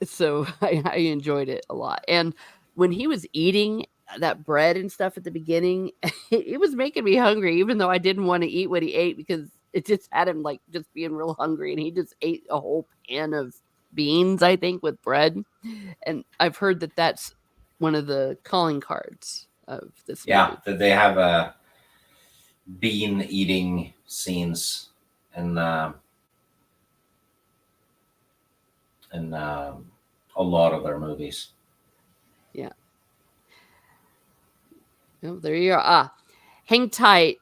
So I enjoyed it a lot. And when he was eating that bread and stuff at the beginning, it was making me hungry, even though I didn't want to eat what he ate because it just had him like just being real hungry, and he just ate a whole pan of beans, I think, with bread. And I've heard that that's one of the calling cards of this movie. Yeah, that they have bean eating scenes and a lot of their movies. Yeah. Oh, there you are. Hang tight,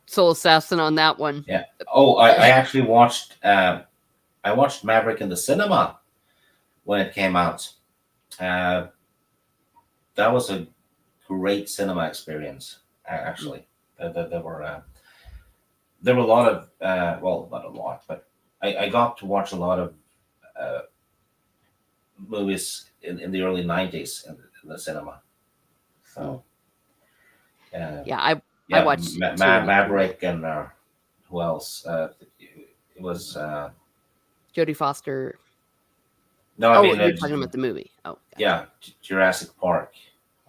Soul Assassin, on that one. Yeah. Oh, I actually watched. I watched Maverick in the cinema when it came out. That was a great cinema experience. Actually, there were a lot of well, not a lot, but I got to watch a lot of movies in the early '90s in the cinema. So yeah, I watched Maverick and who else? It was Jodie Foster. No, I mean you're talking about the movie. Oh, gotcha. Yeah, Jurassic Park.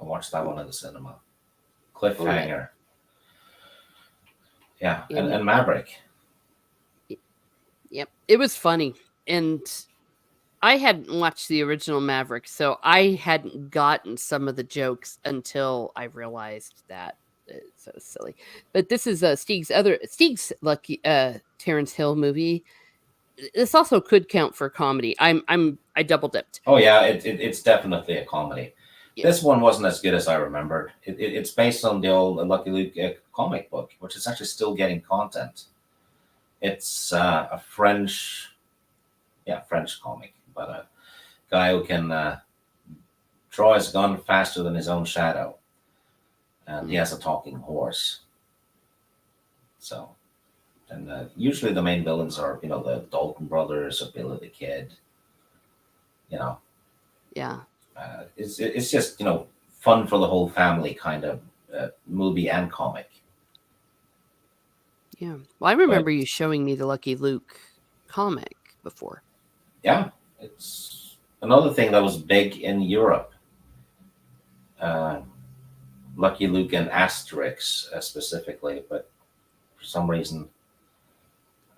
I watched that one in the cinema. Cliffhanger. Yeah, and Maverick. Yep, it was funny, and I hadn't watched the original Maverick, so I hadn't gotten some of the jokes until I realized that it's so silly. But this is Stig's lucky Terrence Hill movie. This also could count for comedy. I double dipped. Oh yeah, it's definitely a comedy. Yeah. This one wasn't as good as I remembered. It's based on the old Lucky Luke comic book, which is actually still getting content. It's a French comic, but a guy who can draw his gun faster than his own shadow, and he has a talking horse. So, and usually the main villains are the Dalton brothers or Billy the Kid. Yeah. It's just fun for the whole family kind of movie and comic. Yeah. Well, I But remember you showing me the Lucky Luke comic before. yeah, it's another thing that was big in Europe. Uh, Lucky Luke and Asterix specifically, but for some reason,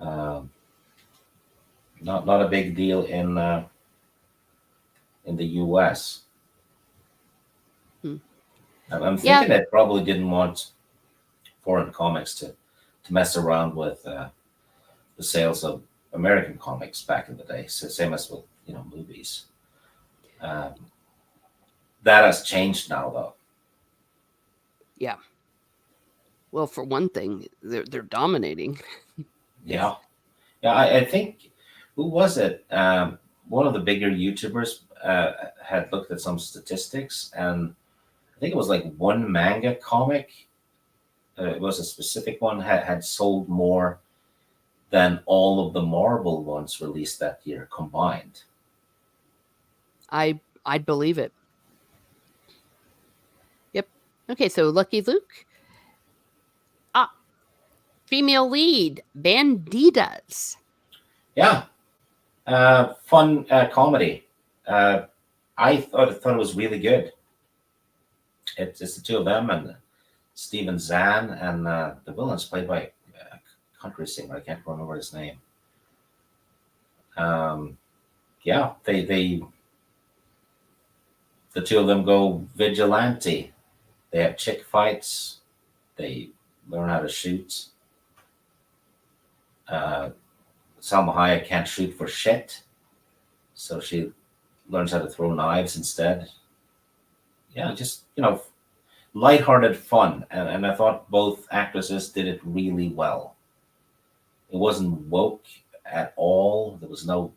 um, not a big deal in the U.S. Hmm. I'm Yeah, thinking they probably didn't want foreign comics to mess around with the sales of American comics back in the day. So same as with movies. Um, that has changed now, though. yeah. Well, for one thing, they're dominating. Yeah, yeah. I think who was it? One of the bigger YouTubers had looked at some statistics, and I think it was like one manga comic. It was a specific one had sold more than all of the Marvel ones released that year combined. I'd believe it. Yep. Okay, so Lucky Luke. Ah, female lead, Banditas. Yeah, fun comedy. Uh, I thought it was really good. It's the two of them and Steven Zahn, and the villain's played by a country singer. I can't remember his name. Um, yeah, they the two of them go vigilante. They have chick fights. They learn how to shoot. Uh, Salma Hayek can't shoot for shit, so she learns how to throw knives instead. Yeah, just lighthearted fun, and I thought both actresses did it really well. It wasn't woke at all. There was no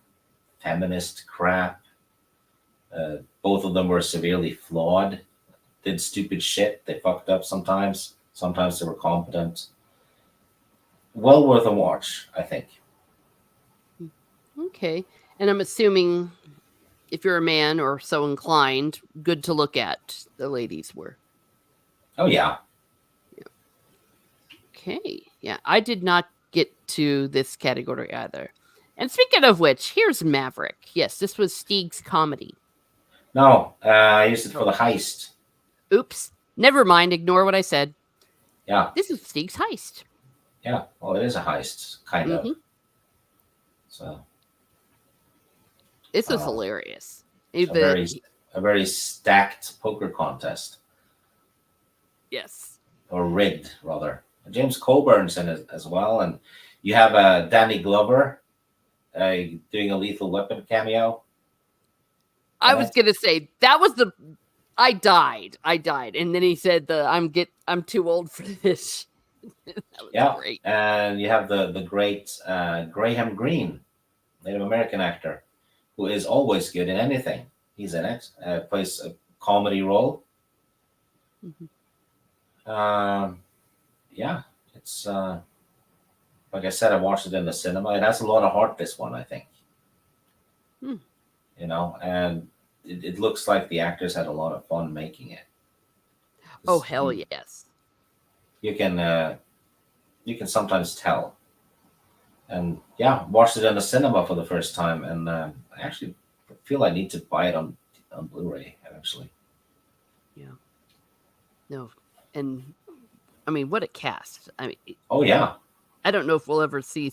feminist crap. Both of them were severely flawed, did stupid shit. They fucked up sometimes. Sometimes they were competent. Well worth a watch, I think. Okay. And I'm assuming if you're a man or so inclined, good to look at, the ladies were. Oh yeah. Okay. Yeah, I did not get to this category either. And speaking of which, here's Maverick. Yes, this was Steeg's comedy. No, I used it for the heist. Oops. Never mind. Ignore what I said. Yeah, This is Steeg's heist. yeah. Well, it is a heist, kind of. Hmm. So This was uh, hilarious. a The, very a very stacked poker contest, yes. or rigged rather. James Coburn's in it as well, and you have Danny Glover doing a Lethal Weapon cameo I in was it. gonna say that was the I died. And then he said I'm too old for this. That was Yeah, great. and you have the great Graham Greene, Native American actor, who is always good in anything. He's in it. Plays a comedy role. Mhm. Um, yeah, it's like I said, I watched it in the cinema. It has a lot of heart. This one, I think, Hmm. and it looks like the actors had a lot of fun making it. Oh 'Cause hell yes. you can you can sometimes tell. And yeah, watched it in the cinema for the first time, and I actually feel I need to buy it on Blu-ray eventually. Yeah. No. And I mean, what a cast. I mean, Oh yeah, I don't know if we'll ever see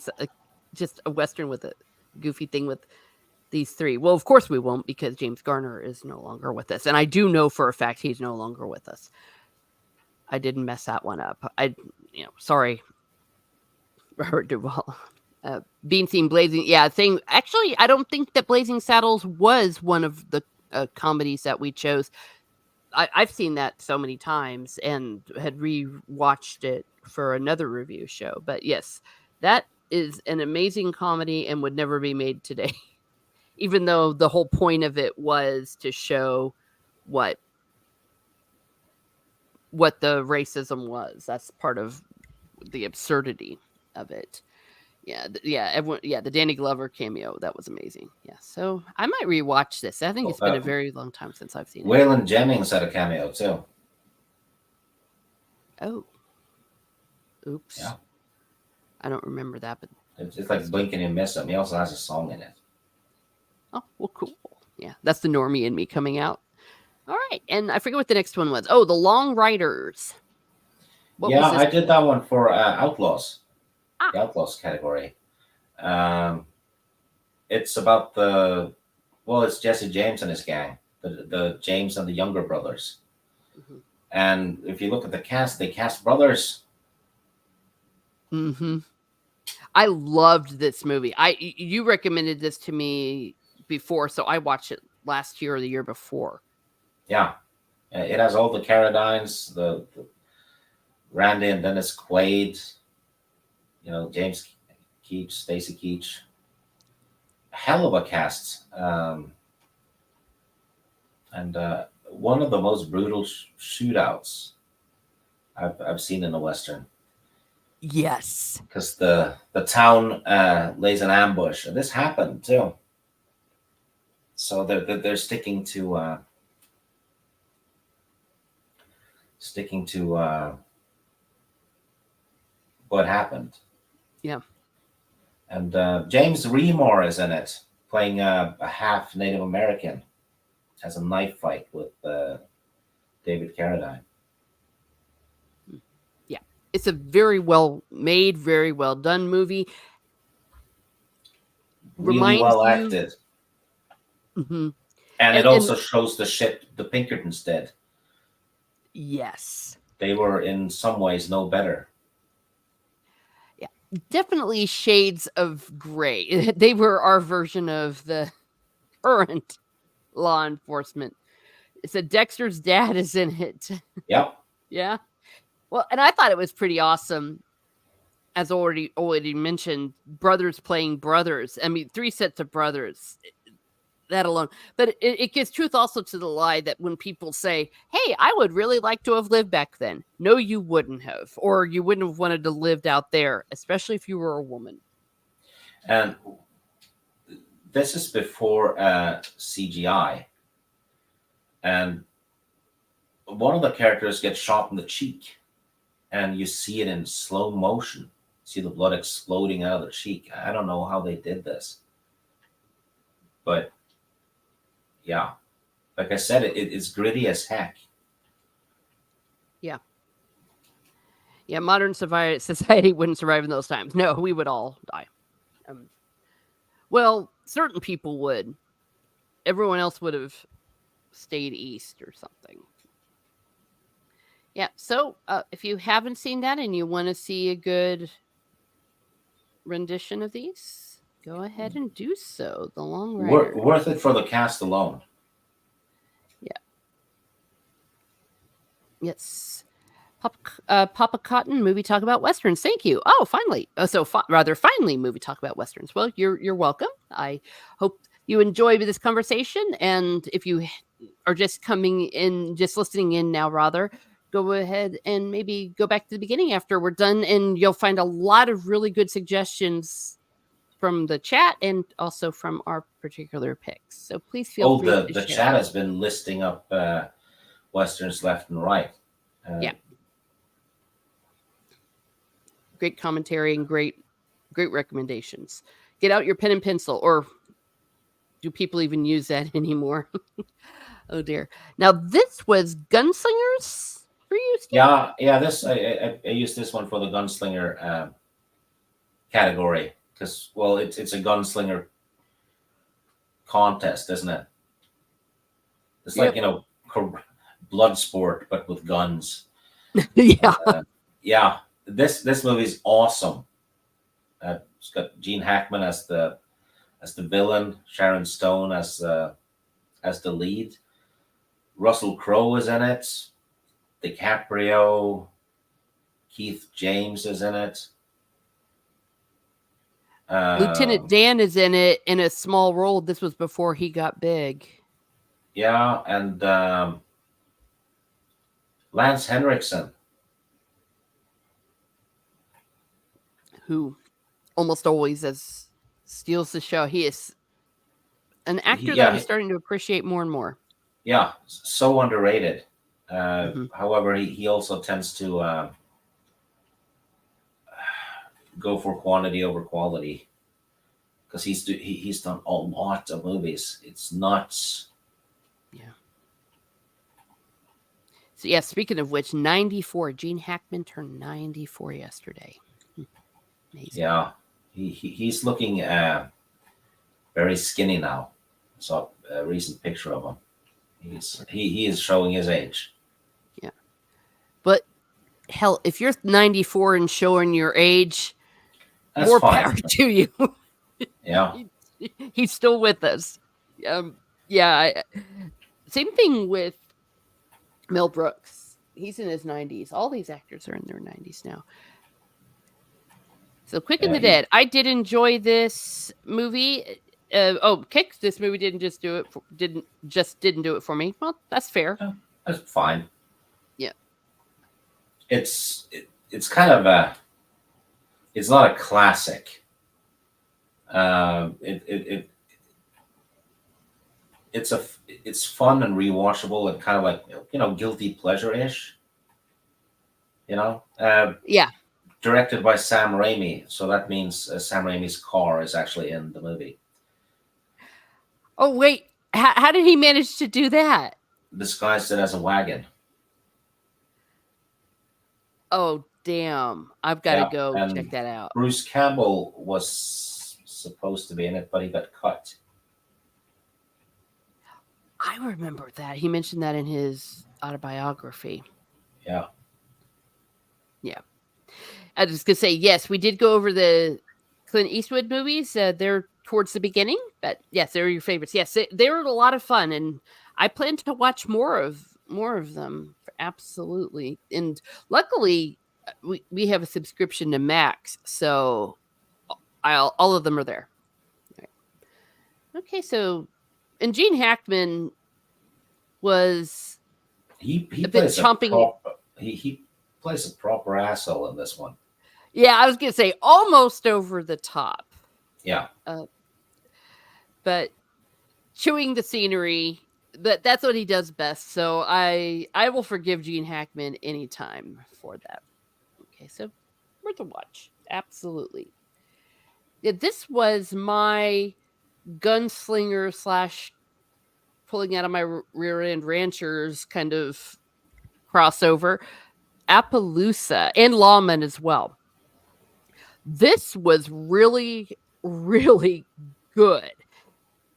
just a western with a goofy thing with these three. Well, of course we won't because James Garner is no longer with us, and I do know for a fact he's no longer with us. I didn't mess that one up. Sorry, Robert Duvall. Bean Scene Blazing, yeah, thing. Actually, I don't think that Blazing Saddles was one of the comedies that we chose. I've seen that so many times and had re-watched it for another review show. But yes, that is an amazing comedy and would never be made today. Even though the whole point of it was to show what the racism was. That's part of the absurdity of it. Yeah, everyone. Yeah, the Danny Glover cameo that was amazing. Yeah, so I might rewatch this. I think oh, it's been a very long time since I've seen it. Waylon Jennings had a cameo too. Oh, oops. Yeah, I don't remember that, but it's like that's blink and you miss him. He also has a song in it. oh well, cool. Yeah, that's the normie in me coming out. All right, and I forget what the next one was. Oh, the Long Riders. What Yeah, was this I did for? that one for Outlaws, Ah, the Outlaws category. Um, it's about it's Jesse James and his gang, the James and the Younger brothers. hmm And if you look at the cast, they cast brothers. hmm I loved this movie. You recommended this to me before, so I watched it last year or the year before. Yeah, it has all the Carradines, the Randy and Dennis Quaid, James Keach, Stacy Keach. Hell of a cast. And one of the most brutal shootouts I've seen in a Western. Yes. Because the town lays an ambush. And this happened too. So they're sticking to what happened. Yeah. And James Remore is in it, playing a half Native American, has a knife fight with David Carradine. Yeah. It's a very well made, very well done movie. Really Reminds well you. acted. hmm And it and also shows the ship the Pinkertons did. yes. They were in some ways no better. Yeah. Definitely shades of gray. They were our version of the current law enforcement. So Dexter's dad is in it. Yep. Yeah. Well, and I thought it was pretty awesome, as already mentioned, brothers playing brothers. I mean, three sets of brothers. That alone, but it gives truth also to the lie that when people say, "Hey, I would really like to have lived back then," no, you wouldn't have, or you wouldn't have wanted to lived out there, especially if you were a woman. And this is before CGI. And one of the characters gets shot in the cheek, and you see it in slow motion. See the blood exploding out of the cheek. I don't know how they did this, but yeah, like I said, it's gritty as heck. Yeah, yeah. Modern society wouldn't survive in those times. No, we would all die. Um, well, certain people would. Everyone else would have stayed east or something. Yeah. So, if you haven't seen that and you want to see a good rendition of these, go ahead and do so. The Long Rider. Worth it for the cast alone. Yeah. Yes. Papa Cotton movie talk about westerns. Thank you. Oh, finally. Rather finally movie talk about westerns. Well, you're welcome. I hope you enjoy this conversation. And if you are just coming in, just listening in now, rather, go ahead and maybe go back to the beginning after we're done, and you'll find a lot of really good suggestions from the chat and also from our particular picks. So please feel Oh, free the to the share. chat has been listing up westerns left and right. Yeah. Great commentary and great recommendations. Get out your pen and pencil, or do people even use that anymore? Oh dear. Now this was Gunslingers for you, Steve? Yeah. This I used this one for the gunslinger category because it's a gunslinger contest, isn't it? It's like Yep. blood sport but with guns. Yeah. Yeah, this movie's awesome. It's got Gene Hackman as the villain, Sharon Stone as the lead. Russell Crowe is in it. DiCaprio, Keith James is in it. Lieutenant Dan is in it in a small role. This was before he got big. Yeah, and Lance Henriksen. Who almost always steals the show. He is an actor that I'm Yeah, starting to appreciate more and more. yeah, so underrated. Mhm. However, he also tends to go for quantity over quality because he's done a lot of movies. It's nuts. Yeah. So yeah, speaking of which, 94. Gene Hackman turned 94 yesterday. Hmm, amazing. Yeah, he's looking very skinny now. I saw a recent picture of him. He is showing his age. Yeah. But hell, if you're 94 and showing your age, That's more fine. power to you. Yeah, He- He's still with us. Um, yeah. Same thing with Mel Brooks. He's in his 90s. All these actors are in their 90s now. So Quick and yeah, the Dead. I did enjoy this movie. Kick. This movie didn't just do it. Didn't do it for me. Well, that's fair. that's fine. Yeah. It's kind of a it's not a classic. It it's a it's fun and rewatchable and kind of like guilty pleasure ish. You know, Yeah. directed by Sam Raimi, so that means Sam Raimi's car is actually in the movie, Oh wait. How did he manage to do that? disguised it as a wagon. Oh damn. I've got to Yeah, go check and that out. Bruce Campbell was supposed to be in it, but he got cut. I remember that. He mentioned that in his autobiography. Yeah, Yeah. I was gonna say yes. We did go over the Clint Eastwood movies. They're towards the beginning, but yes, they're your favorites. Yes, they were a lot of fun, and I plan to watch more of them. Absolutely, and luckily, we have a subscription to Max, so all of them are there. Right. Okay, so and Gene Hackman was he a bit plays a chomping. proper he plays a proper asshole in this one. Yeah, I was gonna say almost over the top, Yeah, uh, but chewing the scenery. But that's what he does best. So I will forgive Gene Hackman anytime for that. Okay, so worth a watch. Absolutely. Yeah, this was my gunslinger slash pulling out of my rear end ranchers kind of crossover. Appaloosa and Lawman as well. This was really, really good.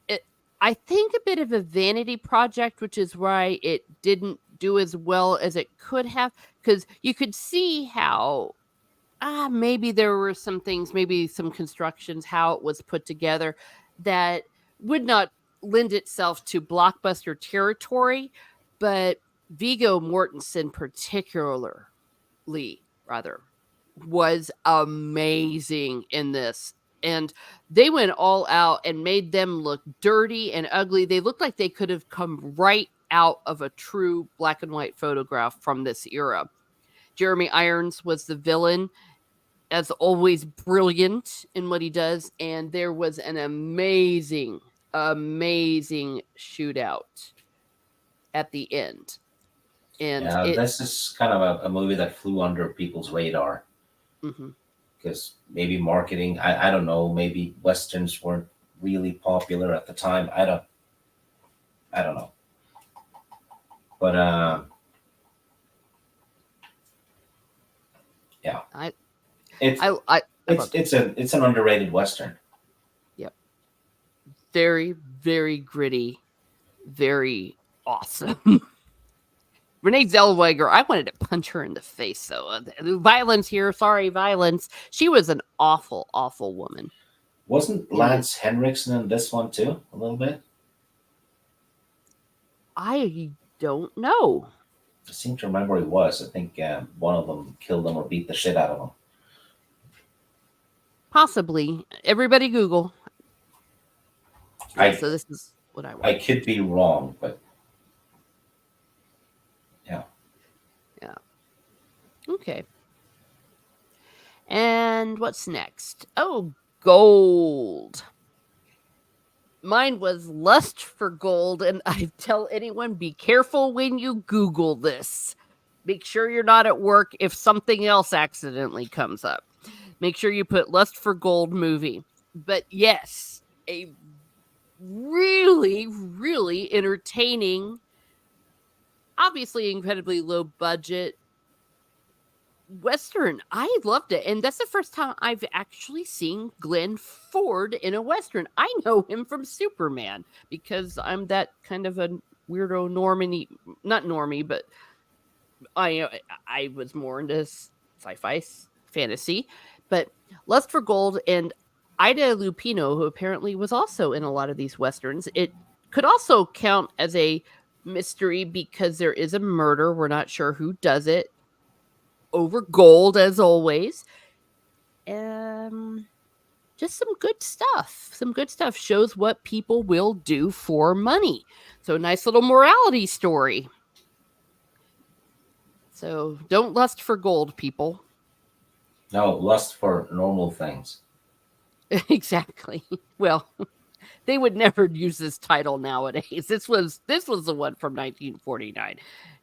It, I think a bit of a vanity project, which is why it didn't do as well as it could have, because you could see how maybe there were some things, maybe some constructions, how it was put together that would not lend itself to blockbuster territory, but Vigo Mortensen particularly rather was amazing in this. And they went all out and made them look dirty and ugly. They looked like they could have come right out of a true black and white photograph from this era. Jeremy Irons was the villain, as always, brilliant in what he does. And there was an amazing, amazing shootout at the end. And yeah. it, This is kind of a movie that flew under people's radar mhm. because maybe marketing. I don't know. Maybe westerns weren't really popular at the time. I don't know. But yeah, I, it's I loved it. it's an underrated western. Yep. Very, very gritty, very awesome. Renee Zellweger, I wanted to punch her in the face. So violence here, sorry, violence. She was an awful, awful woman. Wasn't In Lance Henriksen in this one too? A little bit. I don't know. I seem to remember he was. I think one of them killed him or beat the shit out of him. Possibly. Everybody Google. Yeah, I so this is what I I watched. could be wrong, but yeah. Yeah. Okay. And what's next? Oh, gold. Mine was Lust for Gold, and I tell anyone be careful when you Google this. Make sure you're not at work if something else accidentally comes up. Make sure you put Lust for Gold movie. But yes, a really, really entertaining, obviously incredibly low budget Western. I loved it. And that's the first time I've actually seen Glenn Ford in a Western. I know him from Superman because I'm that kind of a weirdo normie, not normie, but I was more into sci-fi fantasy. But Lust for Gold and Ida Lupino, who apparently was also in a lot of these Westerns, it could also count as a mystery because there is a murder. We're not sure who does it over gold as always. Just some good stuff. Some good stuff shows what people will do for money. So nice little morality story. So don't lust for gold, people. No, lust for normal things. Exactly. Well, they would never use this title nowadays. This was the one from 1949.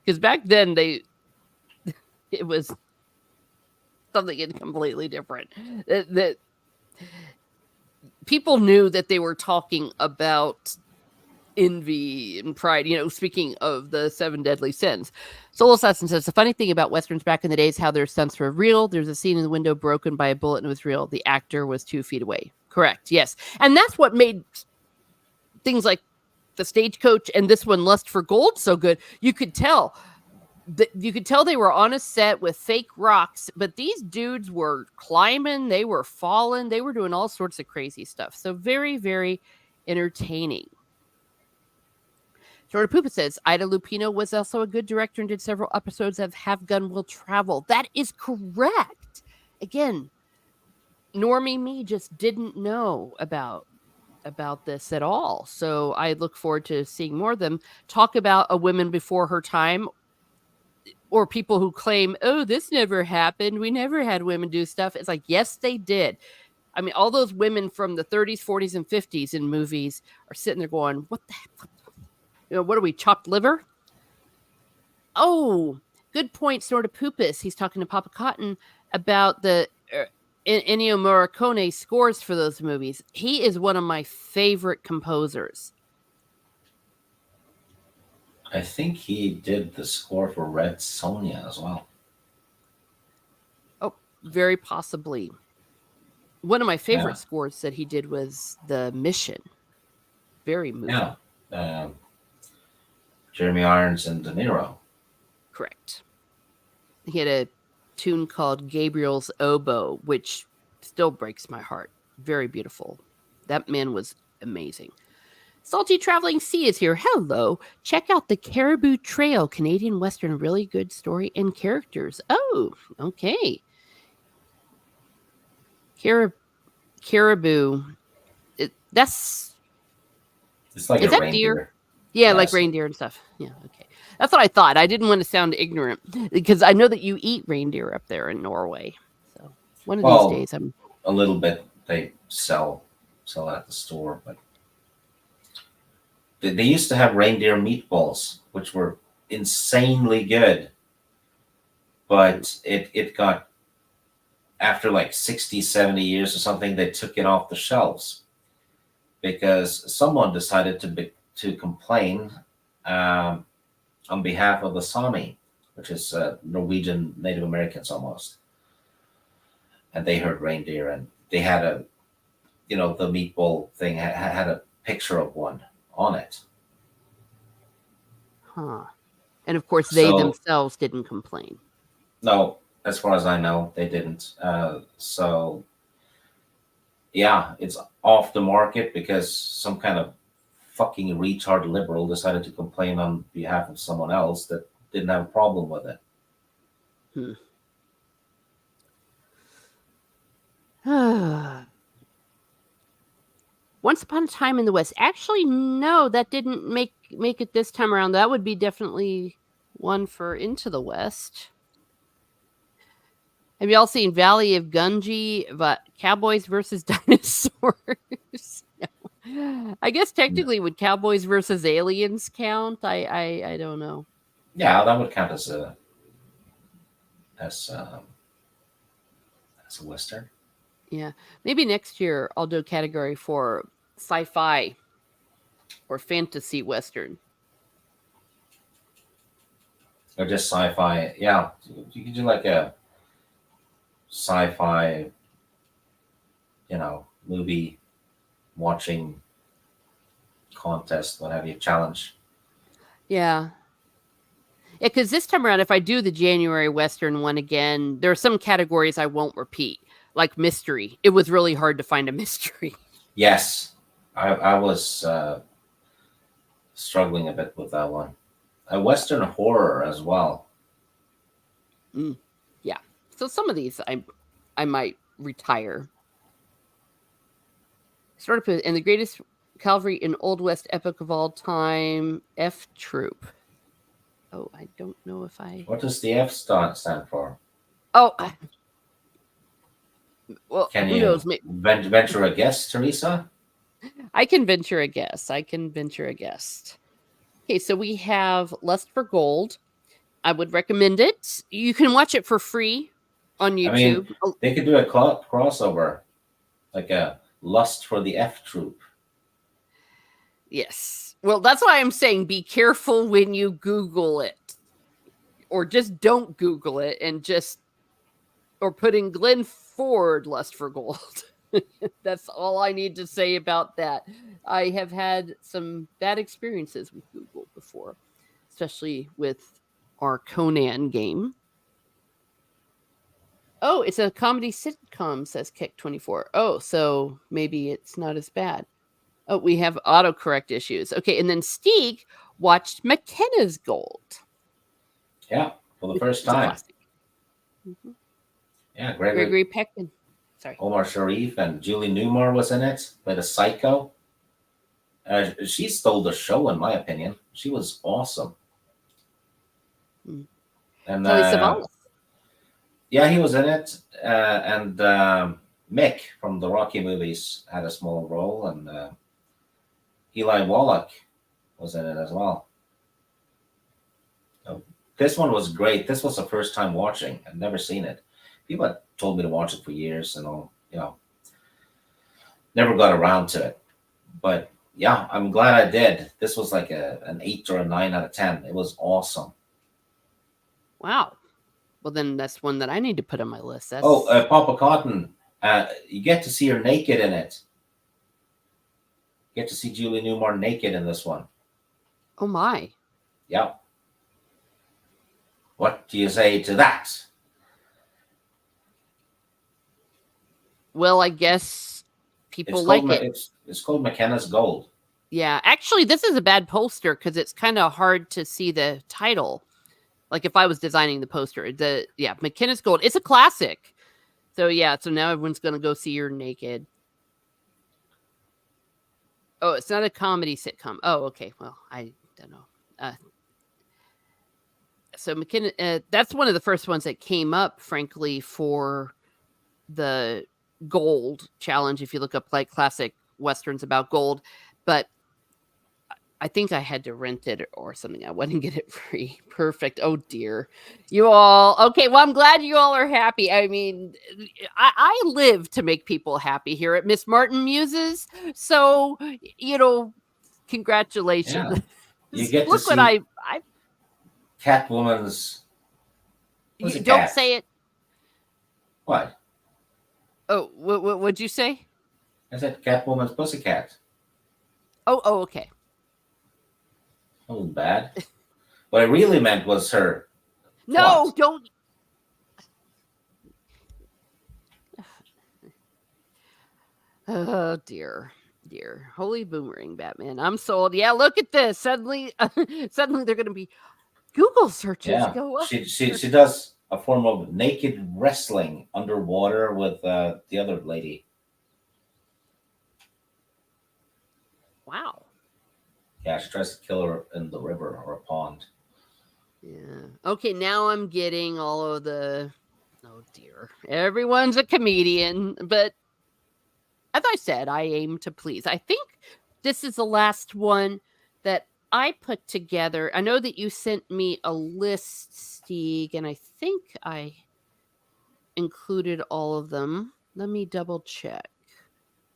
Because back then it was something completely different. That people knew that they were talking about envy and pride, speaking of the seven deadly sins. Soul Assassin says the funny thing about Westerns back in the day is how their stunts were real. There's a scene in the window broken by a bullet and it was real. The actor was 2 feet away. Correct. Yes. And that's what made things like the Stagecoach and this one, Lust for Gold, so good. You could tell they were on a set with fake rocks, but these dudes were climbing, they were falling, they were doing all sorts of crazy stuff. So very, very entertaining. Jordan Poopa says Ida Lupino was also a good director and did several episodes of Have Gun Will Travel. That is correct. Again, normie me just didn't know about this at all. So I look forward to seeing more of them talk about a woman before her time, or people who claim, oh, this never happened. We never had women do stuff. It's like, yes, they did. I mean, all those women from the 30s, 40s, and 50s in movies are sitting there going, what the heck? What are we, chopped liver? Oh, good point, Snorta Poopus. He's talking to Papa Cotton about the Ennio Morricone scores for those movies. He is one of my favorite composers. I think he did the score for Red Sonja as well. Oh, very possibly. One of my favorite scores that he did was The Mission. Very moving. Yeah. Jeremy Irons and De Niro. Correct. He had a tune called Gabriel's Oboe, which still breaks my heart. Very beautiful. That man was amazing. Salty Traveling Sea is here. Hello. Check out the Caribou Trail, Canadian Western. Really good story and characters. Oh, okay. Caribou. It's like is a that reindeer. Deer? Yeah, yes. Like reindeer and stuff. Yeah, okay. That's what I thought. I didn't want to sound ignorant because I know that you eat reindeer up there in Norway. So one of these days, I'm a little bit. They sell at the store, but they used to have reindeer meatballs, which were insanely good. But it got, after like 60, 70 years or something, they took it off the shelves because someone decided to complain on behalf of the Sami, which is Norwegian Native Americans almost. And they heard reindeer, and they had the meatball thing had a picture of one on it. Huh. And of course, they themselves didn't complain. No, as far as I know, they didn't. So, yeah, it's off the market because some kind of fucking retard liberal decided to complain on behalf of someone else that didn't have a problem with it. Once Upon a Time in the West. Actually, no, that didn't make it this time around. That would be definitely one for Into the West. Have y'all seen Valley of Gunji, but Cowboys versus Dinosaurs? No. I guess technically would Cowboys versus Aliens count? I don't know. Yeah, that would count as as a western. Yeah. Maybe next year I'll do a category for sci-fi or fantasy western. Or just sci-fi. Yeah, you could do like a sci-fi, movie watching contest, what have you, challenge. Yeah. Yeah, because this time around, if I do the January Western one again, there are some categories I won't repeat, like mystery. It was really hard to find a mystery. Yes, I was struggling a bit with that one. A western horror as well. Mm, yeah. So some of these I might retire. Start up and the greatest cavalry in Old West epic of all time, F Troop. Oh, I don't know if I. What does the F stand for? Oh, well, Can who you knows? venture a guess, Teresa? I can venture a guess. I can venture a guess. Okay, so we have Lust for Gold. I would recommend it. You can watch it for free on I mean, YouTube. Oh, they could do a crossover, like a Lust for the F Troop. yes. Well, that's why I'm saying be careful when you Google it, or just don't Google it and just or put in Glenn Ford Lust for Gold. That's all I need to say about that. I have had some bad experiences with Google before, especially with our Conan game. Oh, it's a comedy sitcom, says Kick24. Oh, so maybe it's not as bad. Oh, we have autocorrect issues. Okay, and then Steeg watched McKenna's Gold. Yeah, for the first It's a time. classic. Mm-hmm. Yeah, Gregory Peckman. Sorry. Omar Sharif and Julie Newmar was in it, played a psycho. She stole the show, in my opinion. She was awesome. Mm. And Telly Savalas. yeah, he was in it. And Mick from the Rocky movies had a small role, and Eli Wallach was in it as well. So this one was great. This was the first time watching. I'd never seen it. People had told me to watch it for years, and all, never got around to it. But yeah, I'm glad I did. This was like an 8 or a 9 out of 10. It was awesome. Wow. Well, then that's one that I need to put on my list. That's... Oh, Papa Cotton. You get to see her naked in it. You get to see Julie Newmar naked in this one. Oh, my. Yeah. What do you say to that? Well, I guess people like it. It's called McKenna's Gold. Yeah. Actually, this is a bad poster because it's kind of hard to see the title. Like if I was designing the poster, McKenna's Gold. It's a classic. So yeah, so now everyone's gonna go see her naked. Oh, it's not a comedy sitcom. Oh, okay. Well, I don't know. So McKenna, that's one of the first ones that came up, frankly, for the gold challenge. If you look up like classic westerns about gold, but I think I had to rent it or something. I wouldn't get it free. Perfect. Oh dear. You all. Okay. Well, I'm glad you all are happy. I mean, I live to make people happy here at Miss Martin Muses. So, congratulations. Yeah. You get Look to what see I Catwoman's. What's a don't cat? say it. What? Oh, what'd you say? I said Catwoman's pussycat. Oh, okay. That was bad. What I really meant was her. No, twat. don't. Oh dear. Holy boomerang, Batman. I'm sold. Yeah, look at this. Suddenly they're going to be Google searches Yeah, go up. she does a form of naked wrestling underwater with the other lady. Wow. Yeah, she tries to kill her in the river or a pond. Yeah. Okay, now I'm getting all of the. Oh dear. Everyone's a comedian, but as I said, I aim to please. I think this is the last one that I put together. I know that you sent me a list, Stieg, and I think I included all of them. Let me double check.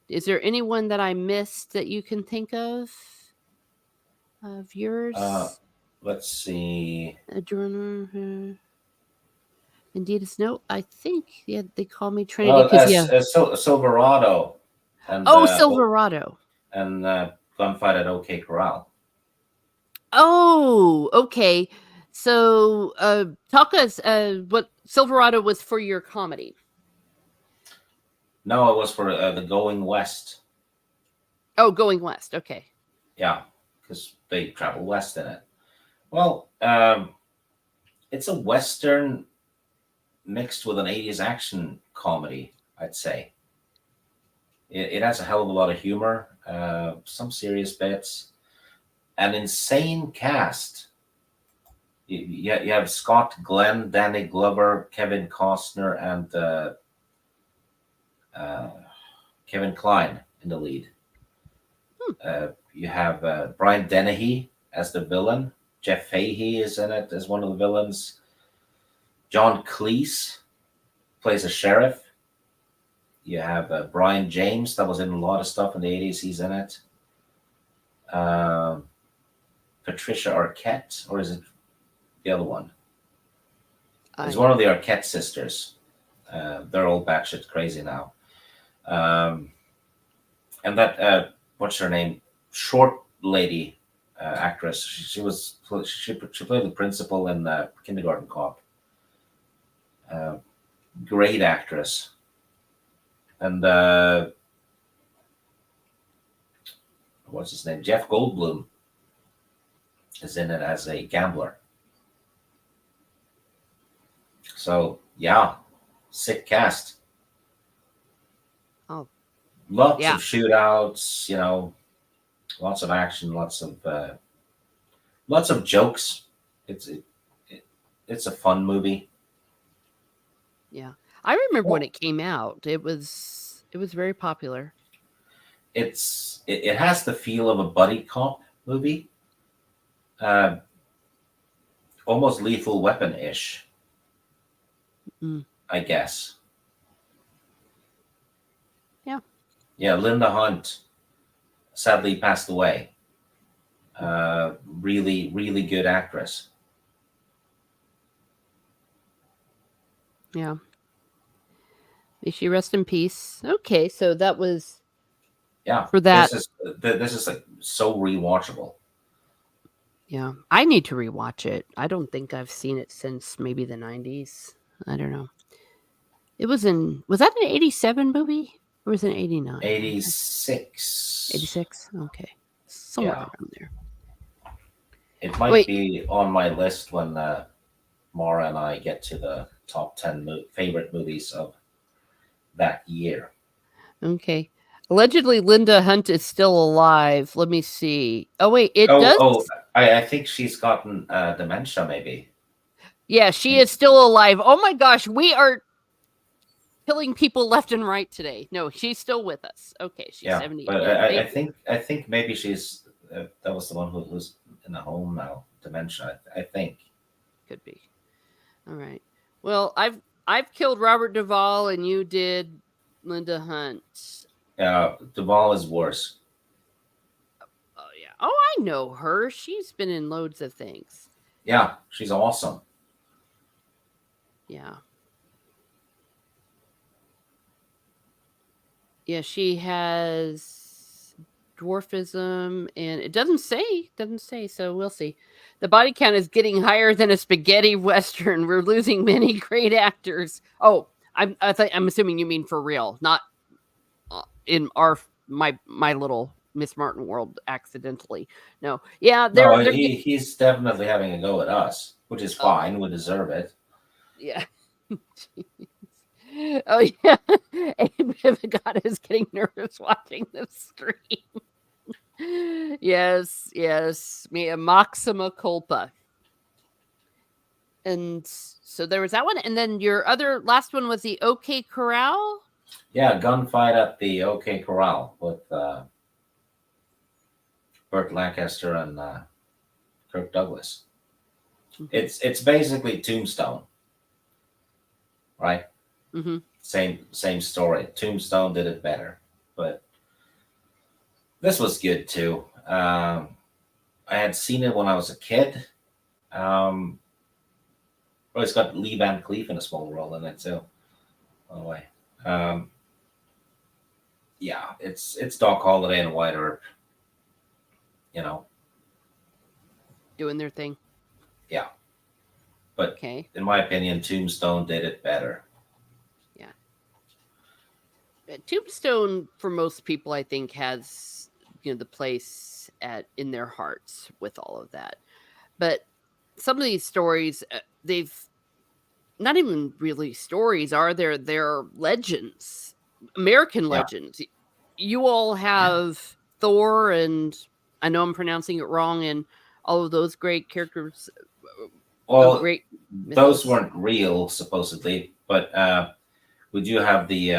Is there anyone that I missed that you can think of Uh, yours? let's see. Indeed, it's no. I think yeah, they call me Trinity Well, because yeah. Silverado and Oh, Silverado. Gunfight at OK Corral. Oh, okay. So, talk us. What Silverado was for your comedy? No, it was for the Going West. Oh, Going West. Okay. Yeah, because they travel west in it. Well, it's a western mixed with an 80s action comedy, I'd say. It has a hell of a lot of humor, some serious bits, an insane cast. You have Scott Glenn, Danny Glover, Kevin Costner, and uh, Kevin Kline in the lead. Hmm. You have Brian Dennehy as the villain. Jeff Fahey is in it as one of the villains. John Cleese plays a sheriff. You have Brian James, that was in a lot of stuff in the 80s. He's in it. Um Patricia Arquette, or is it the other one? It's I one of the Arquette sisters. They're all batshit crazy now. Um, and that, what's her name? Short lady actress. She played the principal in Kindergarten Cop. Uh, Great actress. And what's his name? Jeff Goldblum is in it as a gambler. So yeah, sick cast. oh Lots yeah of shootouts. Lots of action. Lots of jokes. It it's a fun movie. yeah. I remember when Well, it came out. It was very popular. it has the feel of a buddy cop movie, uh, almost Lethal Weapon ish, Mm, I guess. yeah. Yeah, Linda Hunt sadly passed away. Really, really good actress. Yeah. May she rest in peace. Okay, so that was Yeah, for that. this is like so rewatchable. Yeah. I need to rewatch it. I don't think I've seen it since maybe the 90s. I don't know. Was that an 87 movie? Or was it an 89? 86. 86? Okay. Somewhere Yeah, around there. it might Wait. be on my list when Mara and I get to the top 10 favorite movies of that year. Okay. Allegedly, Linda Hunt is still alive. Let me see. Oh, wait. It Oh, does. oh, I think she's gotten dementia, maybe. Yeah, she And- is still alive. Oh my gosh. We are killing people left and right today. No, she's still with us. Okay. She's Yeah, 70. but Yeah. Thank you. I think maybe she's that was the one who's in the home now, dementia. I think. Could be. All right. Well, I've killed Robert Duvall and you did Linda Hunt. Yeah, Duvall is worse. Oh yeah. Oh, I know her. She's been in loads of things. Yeah, she's awesome. Yeah. Yeah, she has dwarfism and it doesn't say, so we'll see. The body count is getting higher than a spaghetti western. We're losing many great actors. Oh, I'm assuming you mean for real, not in my little Miss Martin world accidentally. No. Yeah, No, they're he's definitely having a go at us, which is oh, fine. We deserve it. yeah. Oh yeah. Abe Vivigot is getting nervous watching this stream. Yes, yes. Me a maxima culpa. And so there was that one. And then your other last one was the OK Corral. Yeah, gunfight at the OK Corral with Burt Lancaster and Kirk Douglas. Mm-hmm. It's basically Tombstone, right? Mm-hmm. Same story. Tombstone did it better, but this was good too. I had seen it when I was a kid. Um, well, it's got Lee Van Cleef in a small role in it too. By the way, um, yeah, it's Doc Holliday and White Earp. You know, Doing their thing. yeah. But Okay. in my opinion, Tombstone did it better. Yeah. Tombstone for most people, I think, has the place at in their hearts with all of that. But some of these stories, they've not even really stories, are there? They're legends, American Yeah. legends. You all Yeah. have Thor, and I know I'm pronouncing it wrong, and all of those great characters of Well, great those mythos. weren't real supposedly, but we do have the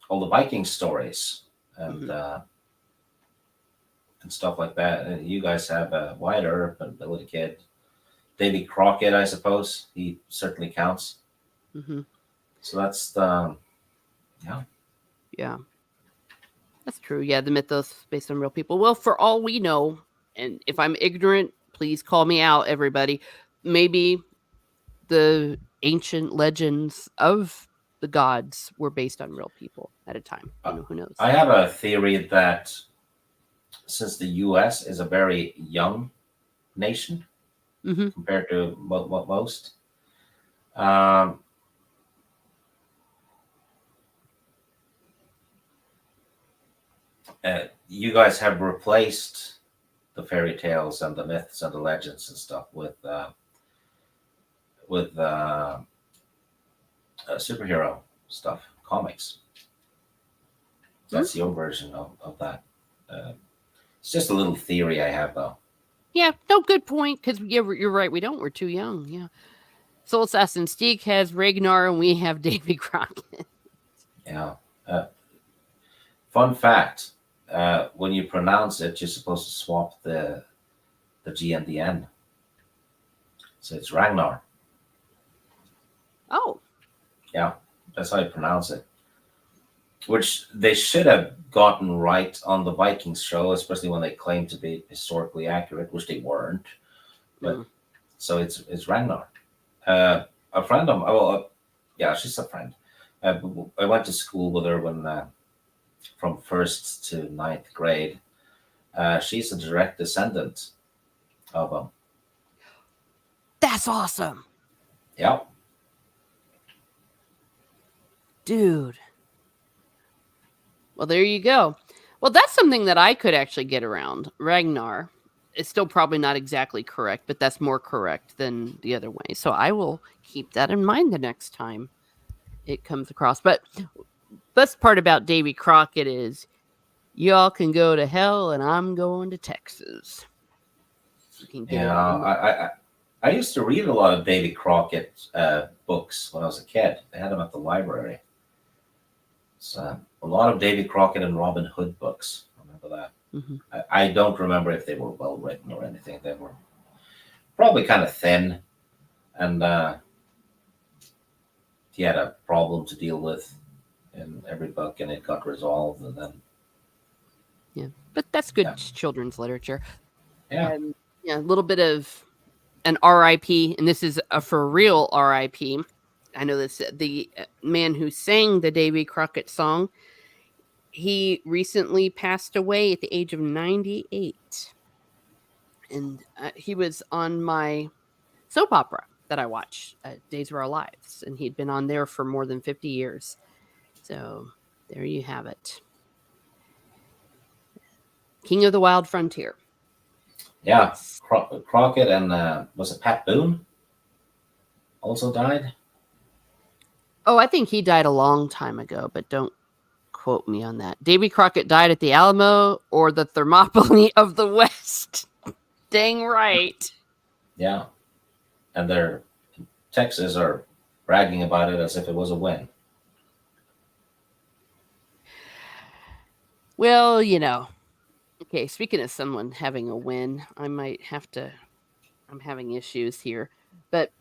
all the Viking stories and Hmm. uh, and stuff like that. And you guys have Wyatt Earp and Billy the Kid, Davy Crockett, I suppose he certainly counts. Hmm. So that's the yeah. Yeah. That's true. Yeah, the mythos based on real people. Well, for all we know, and if I'm ignorant, please call me out, everybody. Maybe the ancient legends of the gods were based on real people at a time. Uh, Who knows? I have a theory that since the U.S. is a very young nation Mm-hmm. compared to most, um, you guys have replaced the fairy tales and the myths and the legends and stuff with superhero stuff, comics. That's your version of that. Uh, it's just a little theory I have, though. Yeah, no, good point. Because you're right. We don't. We're too young. Yeah. Soul Assassin Steak has Ragnar, and we have Davy Crockett. Yeah. Uh, Fun fact: when you pronounce it, you're supposed to swap the G and the N. So it's Ragnar. Oh. Yeah, that's how you pronounce it. Which they should have gotten right on the Vikings show, especially when they claimed to be historically accurate, which they weren't. But Mm. so it's Ragnar. A friend of yeah, she's a friend. I went to school with her when from first to ninth grade. She's a direct descendant of him. That's awesome, Yeah, dude. Well, there you go. Well, that's something that I could actually get around. Ragnar is still probably not exactly correct, but that's more correct than the other way. So I will keep that in mind the next time it comes across. But best part about Davy Crockett is y'all can go to hell and I'm going to Texas. You can get yeah. it on. I used to read a lot of Davy Crockett books when I was a kid. They had them at the library. So a lot of Davy Crockett and Robin Hood books. I remember that. Mm-hmm. I don't remember if they were well written or anything. They were probably kind of thin, and he had a problem to deal with in every book, and it got resolved. And then, Yeah, but that's good yeah, children's literature. yeah, And yeah, a little bit of an RIP, and this is a for real RIP. I know this the man who sang the Davy Crockett song. He recently passed away at the age of 98, and he was on my soap opera that I watch, Days of Our Lives, and he'd been on there for more than 50 years. So there you have it, King of the Wild Frontier. yeah. Let's. Crockett and was it Pat Boone also died? Oh, I think he died a long time ago, but don't quote me on that. Davy Crockett died at the Alamo or the Thermopylae of the West. Dang right. Yeah, and their Texas are bragging about it as if it was a win. Well, okay, speaking of someone having a win, I might have to. I'm having issues here. But,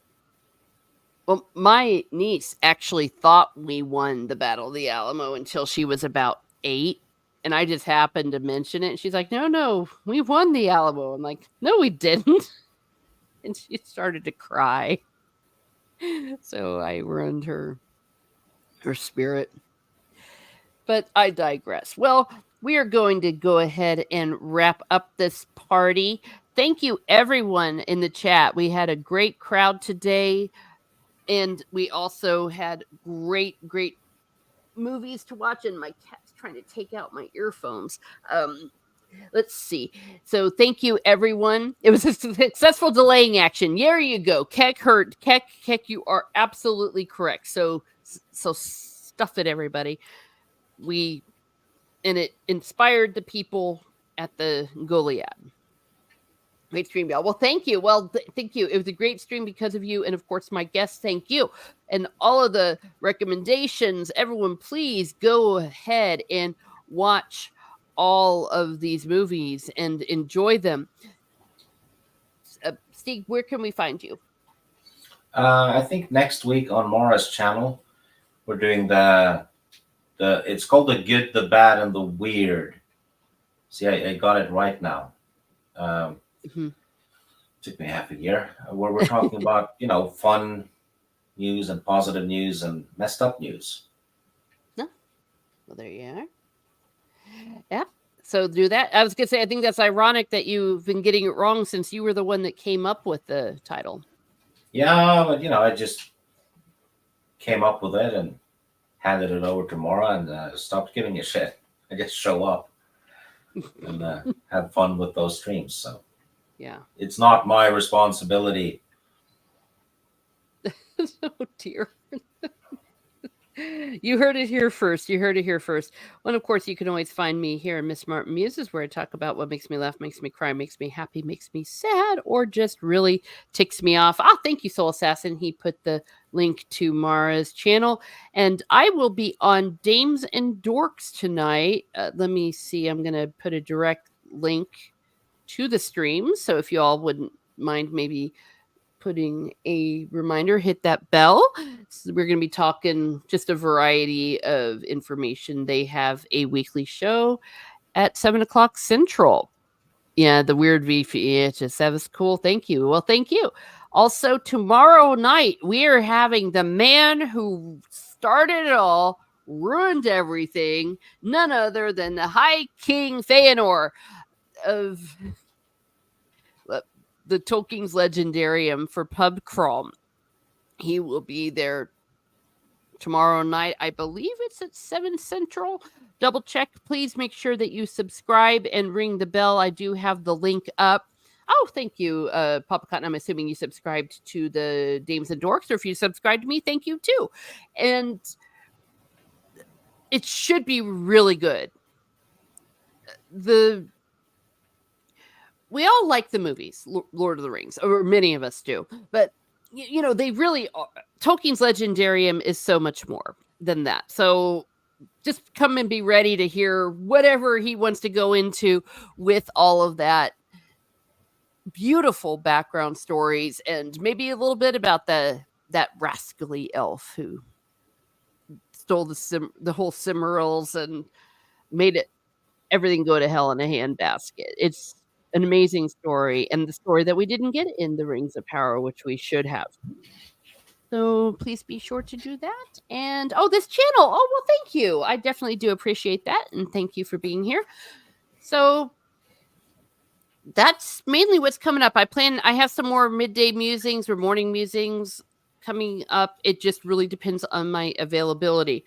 well, my niece actually thought we won the Battle of the Alamo until she was about 8. And I just happened to mention it. And she's like, no, we won the Alamo. I'm like, no, we didn't. And she started to cry. So I ruined her spirit. But I digress. Well, we are going to go ahead and wrap up this party. Thank you, everyone in the chat. We had a great crowd today, and we also had great movies to watch. And my cat's trying to take out my earphones. Let's see. So thank you, everyone. It was a successful delaying action. There you go. Keck, you are absolutely correct. So stuff it, everybody. And it inspired the people at the Goliad. Great stream, y'all. Well, thank you. Well, thank you. It was a great stream because of you. And of course, my guests, thank you. And all of the recommendations, everyone, please go ahead and watch all of these movies and enjoy them. Steve, where can we find you? I think next week on Mara's channel, we're doing it's called The Good, the Bad, and the Weird. See, I got it right now. Took me half a year. Where we're talking about, fun news and positive news and messed up news. No. Well, there you are. Yeah. So do that. I was going to say, I think that's ironic that you've been getting it wrong since you were the one that came up with the title. Yeah, but, I just came up with it and handed it over to Mara and stopped giving a shit. I just show up and have fun with those streams. So yeah, it's not my responsibility. Oh dear. You heard it here first. Well, of course, you can always find me here in Miss Martin Muses, where I talk about what makes me laugh, makes me cry, makes me happy, makes me sad, or just really ticks me off. Thank you, Soul Assassin. He put the link to Mara's channel. And I will be on Dames and Dorks tonight. Let me see. I'm going to put a direct link to the stream. So if you all wouldn't mind maybe putting a reminder, hit that bell. So we're going to be talking just a variety of information. They have a weekly show at 7:00 Central. Yeah, the weird VHS. That was cool. Thank you. Well, thank you. Also, tomorrow night, we are having the man who started it all, ruined everything, none other than the High King Feanor of the Tolkien's Legendarium for Pub Crawl. He will be there tomorrow night. I believe it's at 7 Central. Double check. Please make sure that you subscribe and ring the bell. I do have the link up. Oh, thank you, Papa Cotton. I'm assuming you subscribed to the Dames and Dorks, or if you subscribed to me, thank you too. And it should be really good. We all like the movies, Lord of the Rings, or many of us do, but they really are. Tolkien's Legendarium is so much more than that. So just come and be ready to hear whatever he wants to go into with all of that beautiful background stories, and maybe a little bit about that rascally elf who stole the whole Cimmerals and made everything go to hell in a handbasket. It's an amazing story, and the story that we didn't get in the Rings of Power, which we should have. So please be sure to do that. And this channel. Oh, well, thank you. I definitely do appreciate that, and thank you for being here. So that's mainly what's coming up. I have some more midday musings or morning musings coming up. It just really depends on my availability.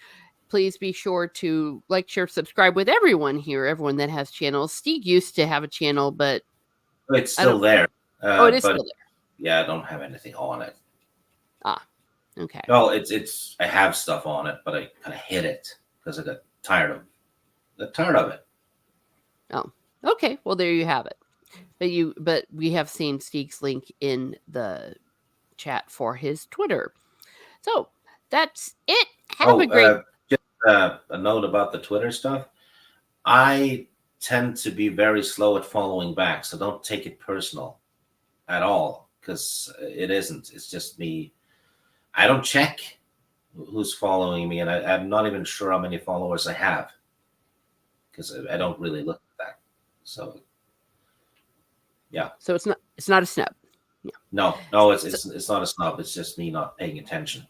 Please be sure to like, share, subscribe with everyone here, everyone that has channels. Steve used to have a channel, but it's still there. It is still there. Yeah, I don't have anything on it. Okay. Well, it's I have stuff on it, but I kind of hid it because I got tired of it. Oh, okay. Well, there you have it. But we have seen Steve's link in the chat for his Twitter. So that's it. Have a great. Just a note about the Twitter stuff. I tend to be very slow at following back, so don't take it personal at all, because it isn't. It's just me. I don't check who's following me, and I'm not even sure how many followers I have because I don't really look at that. So yeah, So it's not a snub. Yeah. no, it's So, it's not a snub. It's just me not paying attention.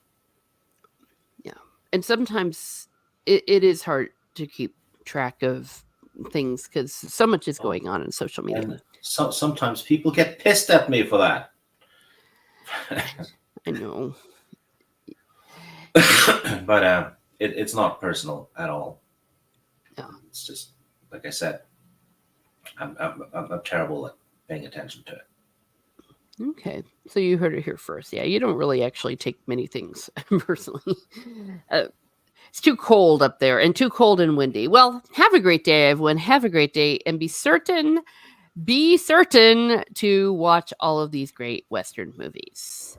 yeah. And sometimes it is hard to keep track of things because so much is Oh, going on in social media. and sometimes people get pissed at me for that. I know. But it's not personal at all. Yeah. It's just like I said, I'm terrible at paying attention to it. Okay. So you heard it here first. Yeah, you don't really actually take many things personally. Uh, it's too cold up there and too cold and windy. Well, have a great day, everyone. Have a great day and be certain to watch all of these great Western movies.